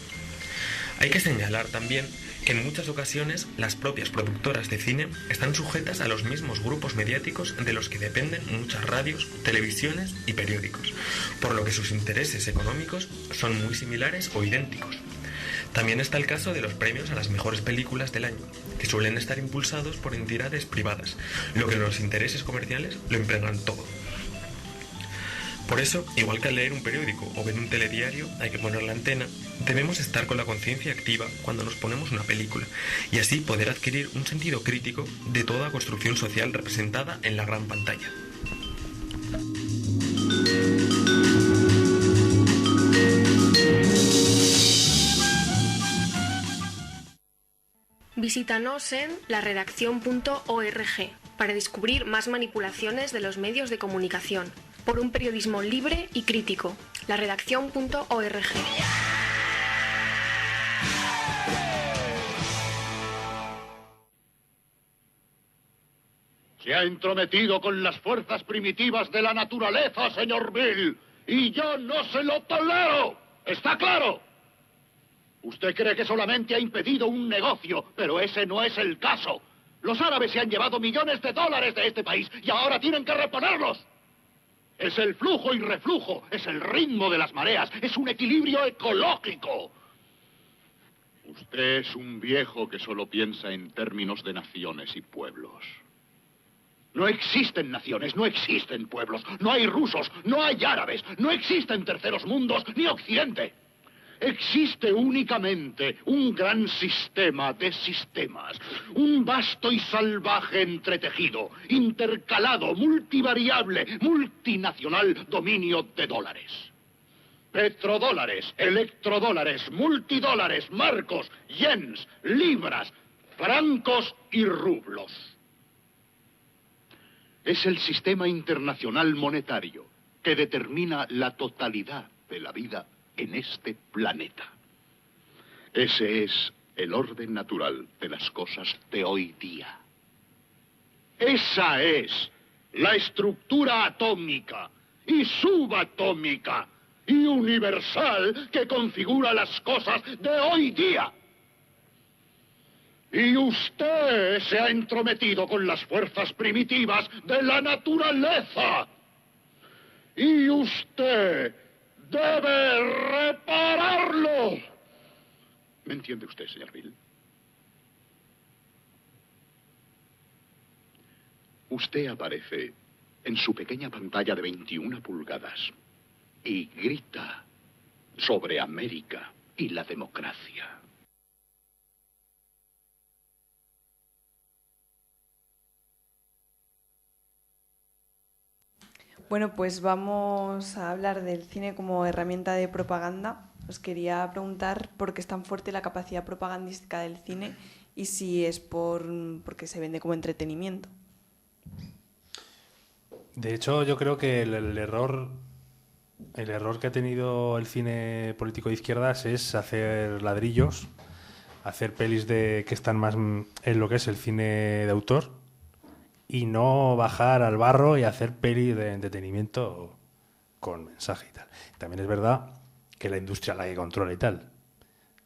Hay que señalar también que en muchas ocasiones las propias productoras de cine están sujetas a los mismos grupos mediáticos de los que dependen muchas radios, televisiones y periódicos, por lo que sus intereses económicos son muy similares o idénticos. También está el caso de los premios a las mejores películas del año, que suelen estar impulsados por entidades privadas, lo que los intereses comerciales lo impregnan todo. Por eso, igual que al leer un periódico o ver un telediario, hay que poner la antena, debemos estar con la conciencia activa cuando nos ponemos una película, y así poder adquirir un sentido crítico de toda construcción social representada en la gran pantalla. Visítanos en laredaccion.org para descubrir más manipulaciones de los medios de comunicación, por un periodismo libre y crítico. laredaccion.org. Se ha entrometido con las fuerzas primitivas de la naturaleza, señor Bill, y yo no se lo tolero. ¿Está claro? Usted cree que solamente ha impedido un negocio, pero ese no es el caso. Los árabes se han llevado millones de dólares de este país y ahora tienen que reponerlos. Es el flujo y reflujo, es el ritmo de las mareas, es un equilibrio ecológico. Usted es un viejo que solo piensa en términos de naciones y pueblos. No existen naciones, no existen pueblos, no hay rusos, no hay árabes, no existen terceros mundos, ni Occidente. Existe únicamente un gran sistema de sistemas, un vasto y salvaje entretejido, intercalado, multivariable, multinacional dominio de dólares. Petrodólares, electrodólares, multidólares, marcos, yens, libras, francos y rublos. Es el sistema internacional monetario que determina la totalidad de la vida en este planeta. Ese es el orden natural de las cosas de hoy día. Esa es la estructura atómica y subatómica y universal que configura las cosas de hoy día. Y usted se ha entrometido con las fuerzas primitivas de la naturaleza. Y usted debe repararlo. ¿Me entiende usted, señor Bill? Usted aparece en su pequeña pantalla de 21 pulgadas y grita sobre América y la democracia. Bueno, pues vamos a hablar del cine como herramienta de propaganda. Os quería preguntar por qué es tan fuerte la capacidad propagandística del cine y si es porque se vende como entretenimiento. De hecho, yo creo que el error que ha tenido el cine político de izquierdas es hacer ladrillos, hacer pelis que están más en lo que es el cine de autor, y no bajar al barro y hacer peli de entretenimiento con mensaje y tal. También es verdad que la industria la que controla y tal.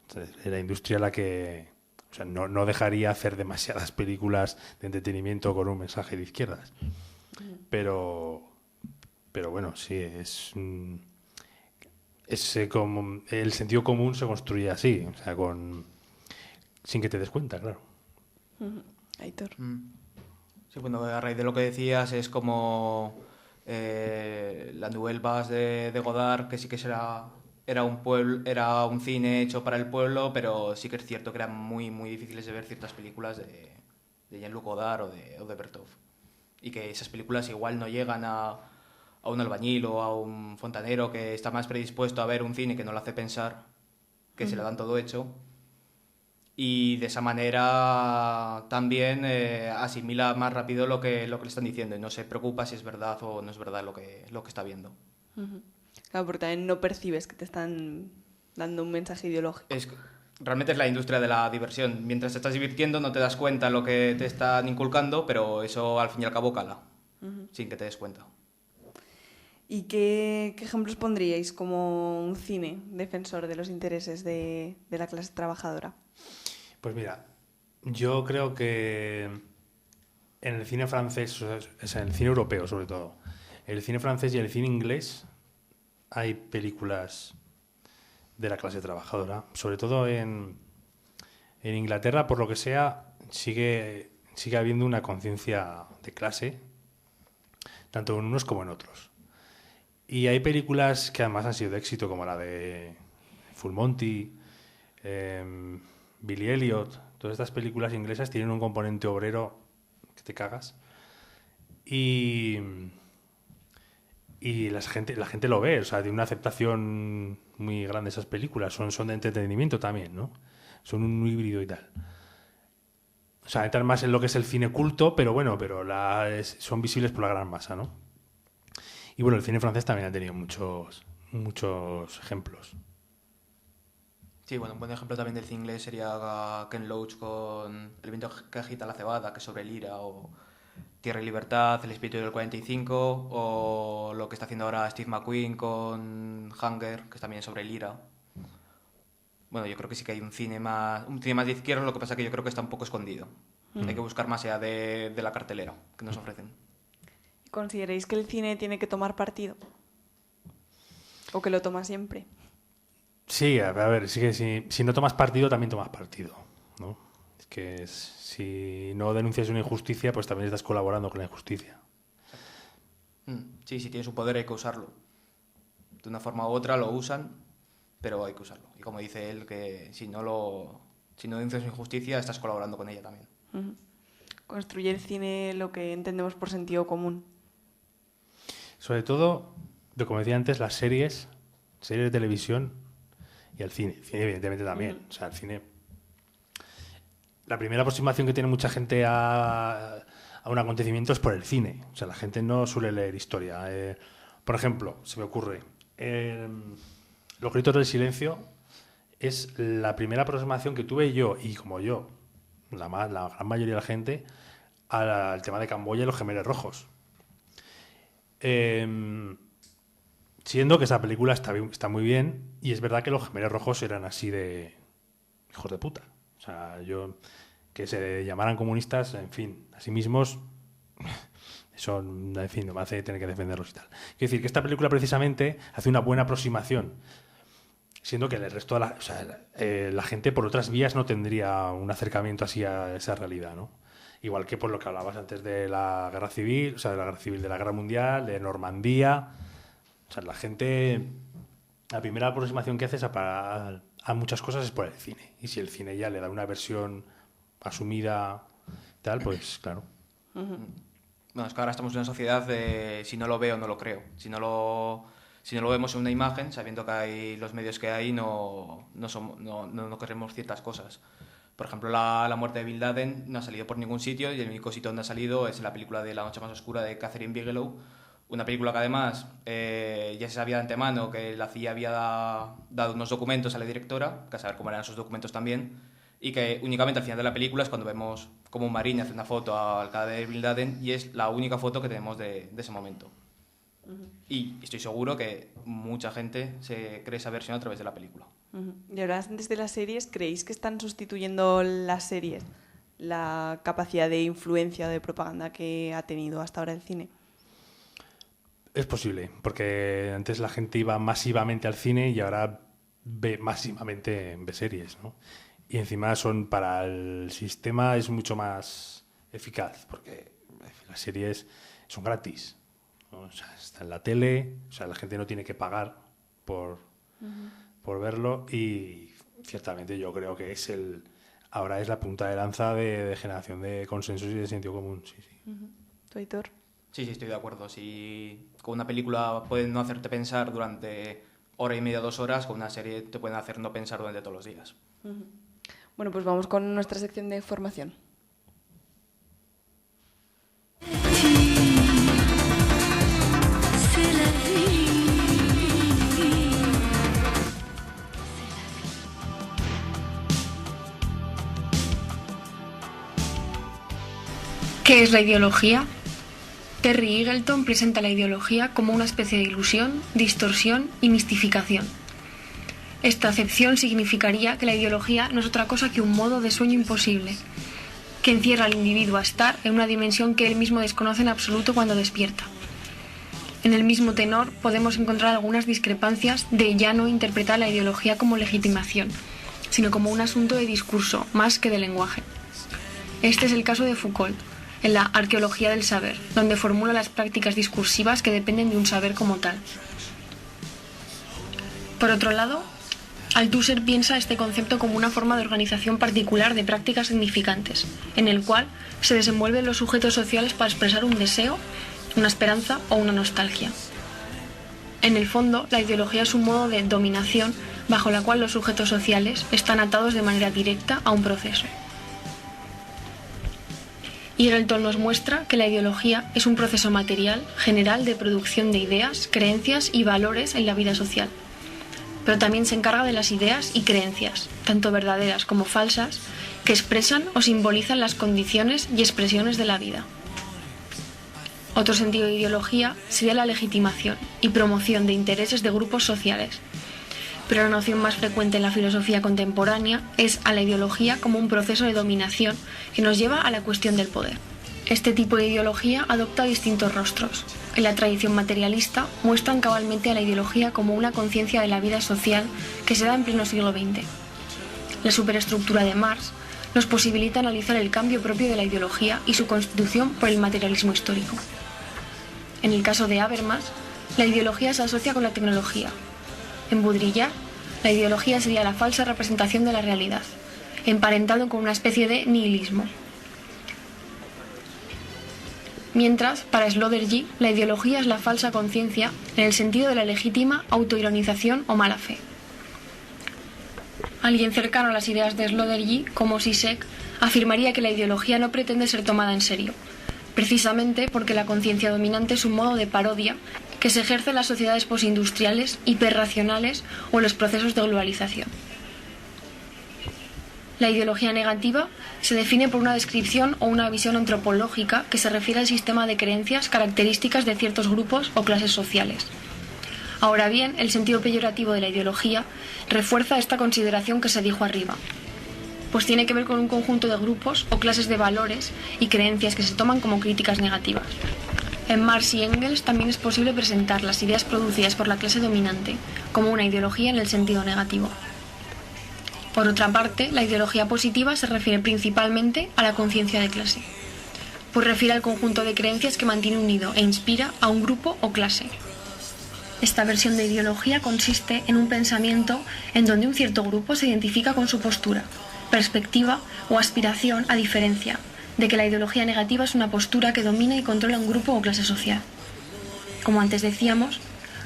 Entonces, la industria la que... O sea, no dejaría hacer demasiadas películas de entretenimiento con un mensaje de izquierdas. Pero bueno, sí, como el sentido común se construye así, o sea, sin que te des cuenta, claro. Aitor. Sí, bueno, a raíz de lo que decías, es como la Nouvelle Vague de Godard, que sí que era un cine hecho para el pueblo, pero sí que es cierto que eran muy, muy difíciles de ver ciertas películas de Jean-Luc Godard o de Bertov. Y que esas películas igual no llegan a un albañil o a un fontanero que está más predispuesto a ver un cine que no le hace pensar, que se le dan todo hecho. Y de esa manera también asimila más rápido lo que le están diciendo y no se preocupa si es verdad o no es verdad lo que está viendo. Claro, porque también no percibes que te están dando un mensaje ideológico. Realmente es la industria de la diversión. Mientras te estás divirtiendo no te das cuenta lo que te están inculcando, pero eso al fin y al cabo cala, sin que te des cuenta. ¿Y qué ejemplos pondríais como un cine defensor de los intereses de la clase trabajadora? Pues mira, yo creo que en el cine francés, o sea, en el cine europeo sobre todo, el cine francés y el cine inglés hay películas de la clase trabajadora. Sobre todo en Inglaterra, por lo que sea, sigue habiendo una conciencia de clase, tanto en unos como en otros. Y hay películas que además han sido de éxito, como la de Full Monty, Billy Elliot. Todas estas películas inglesas tienen un componente obrero que te cagas. Y la gente lo ve, o sea, tiene una aceptación muy grande esas películas. Son de entretenimiento también, ¿no? Son un híbrido y tal. O sea, entran más en lo que es el cine culto, pero bueno, son visibles por la gran masa, ¿no? Y bueno, el cine francés también ha tenido muchos ejemplos. Sí, bueno, un buen ejemplo también del cine inglés sería Ken Loach con El viento que agita la cebada, que es sobre el IRA, o Tierra y Libertad, El espíritu del 45, o lo que está haciendo ahora Steve McQueen con Hunger, que es también sobre el IRA. Bueno, yo creo que sí que hay un cine más de izquierda, lo que pasa es que yo creo que está un poco escondido. Hay que buscar más allá de la cartelera que nos ofrecen. ¿Consideráis que el cine tiene que tomar partido? ¿O que lo toma siempre? Sí, a ver, sí que si no tomas partido, también tomas partido, ¿no? Es que si no denuncias una injusticia, pues también estás colaborando con la injusticia. Sí, si tienes un poder hay que usarlo. De una forma u otra lo usan, pero hay que usarlo. Y como dice él, que si no denuncias una injusticia, estás colaborando con ella también. Construye el cine lo que entendemos por sentido común. Sobre todo, como decía antes, las series de televisión y el cine. El cine, evidentemente, también. O sea, el cine... La primera aproximación que tiene mucha gente a un acontecimiento es por el cine. O sea, la gente no suele leer historia. Por ejemplo, se me ocurre... Los gritos del silencio es la primera aproximación que tuve yo, y como yo, la gran mayoría de la gente, al tema de Camboya y los Gemelos Rojos. Si Siendo que esa película está muy bien, y es verdad que los Gemelos Rojos eran así de hijos de puta. O sea, que se llamaran comunistas, en fin, a sí mismos, eso, en fin, no me hace tener que defenderlos y tal. Quiero decir que esta película precisamente hace una buena aproximación, siendo que el resto de la gente por otras vías no tendría un acercamiento así a esa realidad, ¿no? Igual que por lo que hablabas antes de la guerra civil, o sea, de la guerra civil, de la guerra mundial, de Normandía. O sea, la gente, la primera aproximación que hace a muchas cosas es por el cine. Y si el cine ya le da una versión asumida tal, pues claro. Bueno, es que ahora estamos en una sociedad de si no lo veo, no lo creo. Si no lo vemos en una imagen, sabiendo que hay los medios que hay, no queremos ciertas cosas. Por ejemplo, la muerte de Bin Laden no ha salido por ningún sitio, y el único sitio donde ha salido es en la película de La noche más oscura de Catherine Bigelow, una película que además ya se sabía de antemano que la CIA había dado unos documentos a la directora, que a saber cómo eran esos documentos también, y que únicamente al final de la película es cuando vemos cómo un marine hace una foto al cadáver de Bin Laden, y es la única foto que tenemos de ese momento. Y estoy seguro que mucha gente se cree esa versión a través de la película. Y ahora, antes de las series, ¿creéis que están sustituyendo las series la capacidad de influencia o de propaganda que ha tenido hasta ahora el cine? Es posible, porque antes la gente iba masivamente al cine y ahora ve masivamente series, ¿no? Y encima para el sistema es mucho más eficaz, porque las series son gratis, ¿no? O sea, está en la tele, o sea, la gente no tiene que pagar por verlo, y ciertamente yo creo que ahora es la punta de lanza de generación de consensos y de sentido común. Sí. ¿Tú, Aitor? Sí, estoy de acuerdo. Si con una película puede no hacerte pensar durante hora y media, 2 horas, con una serie te pueden hacer no pensar durante todos los días. Bueno, pues vamos con nuestra sección de formación. ¿Qué es la ideología? Terry Eagleton presenta la ideología como una especie de ilusión, distorsión y mistificación. Esta acepción significaría que la ideología no es otra cosa que un modo de sueño imposible, que encierra al individuo a estar en una dimensión que él mismo desconoce en absoluto cuando despierta. En el mismo tenor podemos encontrar algunas discrepancias de ya no interpretar la ideología como legitimación, sino como un asunto de discurso más que de lenguaje. Este es el caso de Foucault, en la Arqueología del saber, donde formula las prácticas discursivas que dependen de un saber como tal. Por otro lado, Althusser piensa este concepto como una forma de organización particular de prácticas significantes, en el cual se desenvuelven los sujetos sociales para expresar un deseo, una esperanza o una nostalgia. En el fondo, la ideología es un modo de dominación bajo la cual los sujetos sociales están atados de manera directa a un proceso. Eagleton nos muestra que la ideología es un proceso material, general de producción de ideas, creencias y valores en la vida social. Pero también se encarga de las ideas y creencias, tanto verdaderas como falsas, que expresan o simbolizan las condiciones y expresiones de la vida. Otro sentido de ideología sería la legitimación y promoción de intereses de grupos sociales. Pero la noción más frecuente en la filosofía contemporánea es a la ideología como un proceso de dominación que nos lleva a la cuestión del poder. Este tipo de ideología adopta distintos rostros. En la tradición materialista muestran cabalmente a la ideología como una conciencia de la vida social que se da en pleno siglo XX. La superestructura de Marx nos posibilita analizar el cambio propio de la ideología y su constitución por el materialismo histórico. En el caso de Habermas, la ideología se asocia con la tecnología. En Baudrillard, la ideología sería la falsa representación de la realidad, emparentado con una especie de nihilismo. Mientras, para Sloterdijk, la ideología es la falsa conciencia en el sentido de la legítima autoironización o mala fe. Alguien cercano a las ideas de Sloterdijk, como Zizek, afirmaría que la ideología no pretende ser tomada en serio, precisamente porque la conciencia dominante es un modo de parodia que se ejerce en las sociedades postindustriales, hiperracionales o en los procesos de globalización. La ideología negativa se define por una descripción o una visión antropológica que se refiere al sistema de creencias características de ciertos grupos o clases sociales. Ahora bien, el sentido peyorativo de la ideología refuerza esta consideración que se dijo arriba, pues tiene que ver con un conjunto de grupos o clases de valores y creencias que se toman como críticas negativas. En Marx y Engels también es posible presentar las ideas producidas por la clase dominante como una ideología en el sentido negativo. Por otra parte, la ideología positiva se refiere principalmente a la conciencia de clase, pues refiere al conjunto de creencias que mantiene unido e inspira a un grupo o clase. Esta versión de ideología consiste en un pensamiento en donde un cierto grupo se identifica con su postura, perspectiva o aspiración, a diferencia de que la ideología negativa es una postura que domina y controla un grupo o clase social. Como antes decíamos,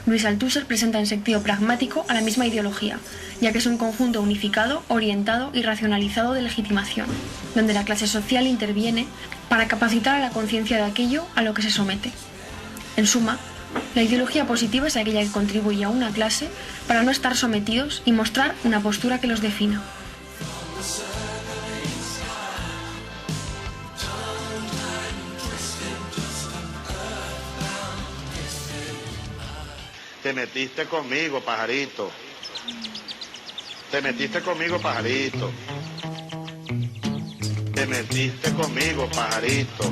Luis Althusser presenta en sentido pragmático a la misma ideología, ya que es un conjunto unificado, orientado y racionalizado de legitimación, donde la clase social interviene para capacitar a la conciencia de aquello a lo que se somete. En suma, la ideología positiva es aquella que contribuye a una clase para no estar sometidos y mostrar una postura que los defina. Te metiste conmigo, pajarito. Te metiste conmigo, pajarito. Te metiste conmigo, pajarito.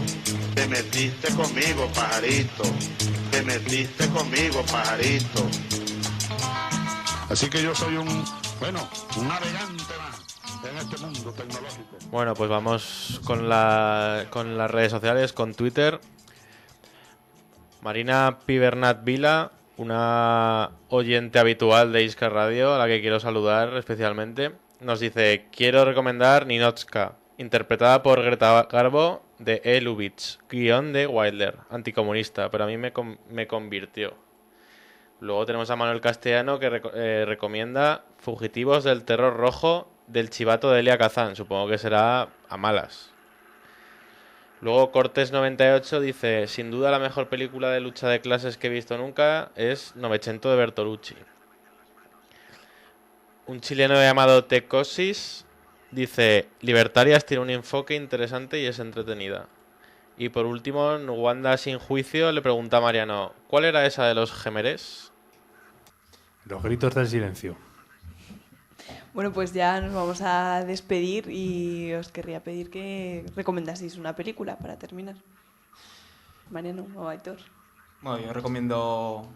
Te metiste conmigo, pajarito. Te metiste conmigo, pajarito. Así que yo soy un navegante más en este mundo tecnológico. Bueno, pues vamos con las redes sociales, con Twitter. Marina Pibernat Vila, una oyente habitual de Iskra Radio, a la que quiero saludar especialmente, nos dice: quiero recomendar Ninotchka, interpretada por Greta Garbo, de E. Lubitsch, guión de Wilder, anticomunista, pero a mí me convirtió. Luego tenemos a Manuel Castellano, que recomienda Fugitivos del Terror Rojo, del chivato de Elia Kazan, supongo que será a malas. Luego Cortés98 dice: sin duda la mejor película de lucha de clases que he visto nunca es Novecento de Bertolucci. Un chileno llamado Tecosis dice: Libertarias tiene un enfoque interesante y es entretenida. Y por último, Wanda Sin Juicio le pregunta a Mariano: ¿cuál era esa de los gemeres? Los gritos del silencio. Bueno, pues ya nos vamos a despedir y os querría pedir que recomendaseis una película para terminar. Mariano o Aitor. Bueno, yo recomiendo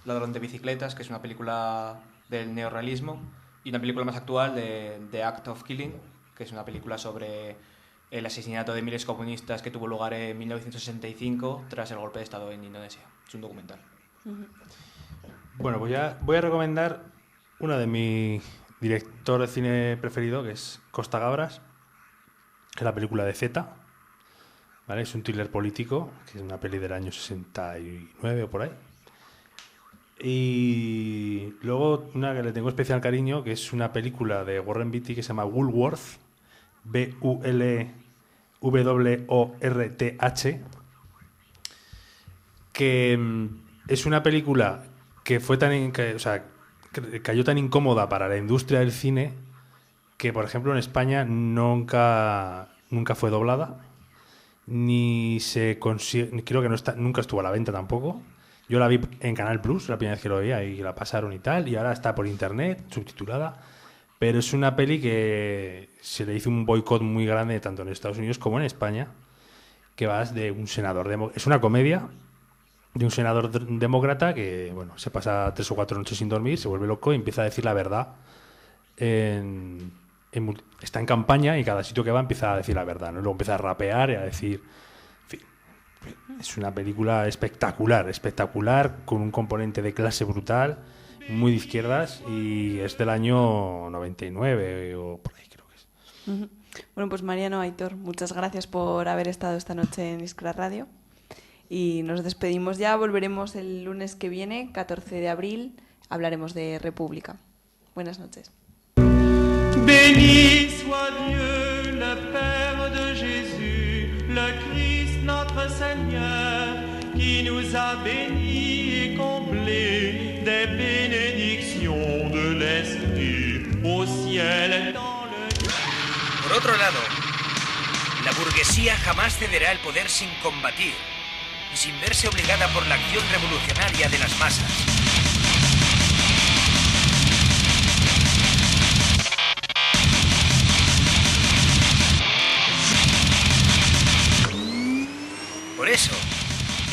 Ladrón de bicicletas, que es una película del neorrealismo, y una película más actual de The Act of Killing, que es una película sobre el asesinato de miles comunistas que tuvo lugar en 1965 tras el golpe de Estado en Indonesia. Es un documental. Bueno, pues ya voy a recomendar una de mis director de cine preferido, que es Costa Gabras, que es la película de Z, ¿vale? Es un thriller político, que es una peli del año 69 o por ahí. Y luego una que le tengo especial cariño, que es una película de Warren Beatty que se llama Woolworth, Bulworth, que es una película que fue cayó tan incómoda para la industria del cine que, por ejemplo, en España nunca fue doblada, ni se consigue, creo que nunca estuvo a la venta tampoco. Yo la vi en Canal Plus, la primera vez que lo veía, y la pasaron y tal, y ahora está por internet, subtitulada, pero es una peli que se le hizo un boicot muy grande tanto en Estados Unidos como en España, que va de un senador, es una comedia de un senador demócrata que, bueno, se pasa 3 o 4 noches sin dormir, se vuelve loco y empieza a decir la verdad. Está en campaña y cada sitio que va empieza a decir la verdad, ¿no? Luego empieza a rapear y a decir... En fin, es una película espectacular, con un componente de clase brutal, muy de izquierdas, y es del año 99 o por ahí, creo que es. Bueno, pues Mariano, Aitor, muchas gracias por haber estado esta noche en Iskra Radio. Y nos despedimos ya, volveremos el lunes que viene, 14 de abril, hablaremos de República. Buenas noches. Béni soit Dieu, le Père de Jésus, le Christ notre Seigneur, qui nous a bénis et comblés des bénédictions de l'Esprit au ciel et dans le... Por otro lado, la burguesía jamás cederá el poder sin combatir y sin verse obligada por la acción revolucionaria de las masas.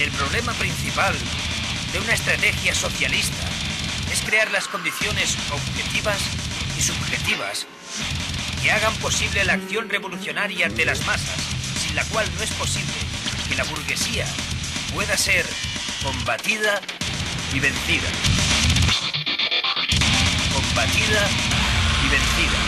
El problema principal de una estrategia socialista es crear las condiciones objetivas y subjetivas que hagan posible la acción revolucionaria de las masas, sin la cual no es posible que la burguesía pueda ser combatida y vencida. Combatida y vencida.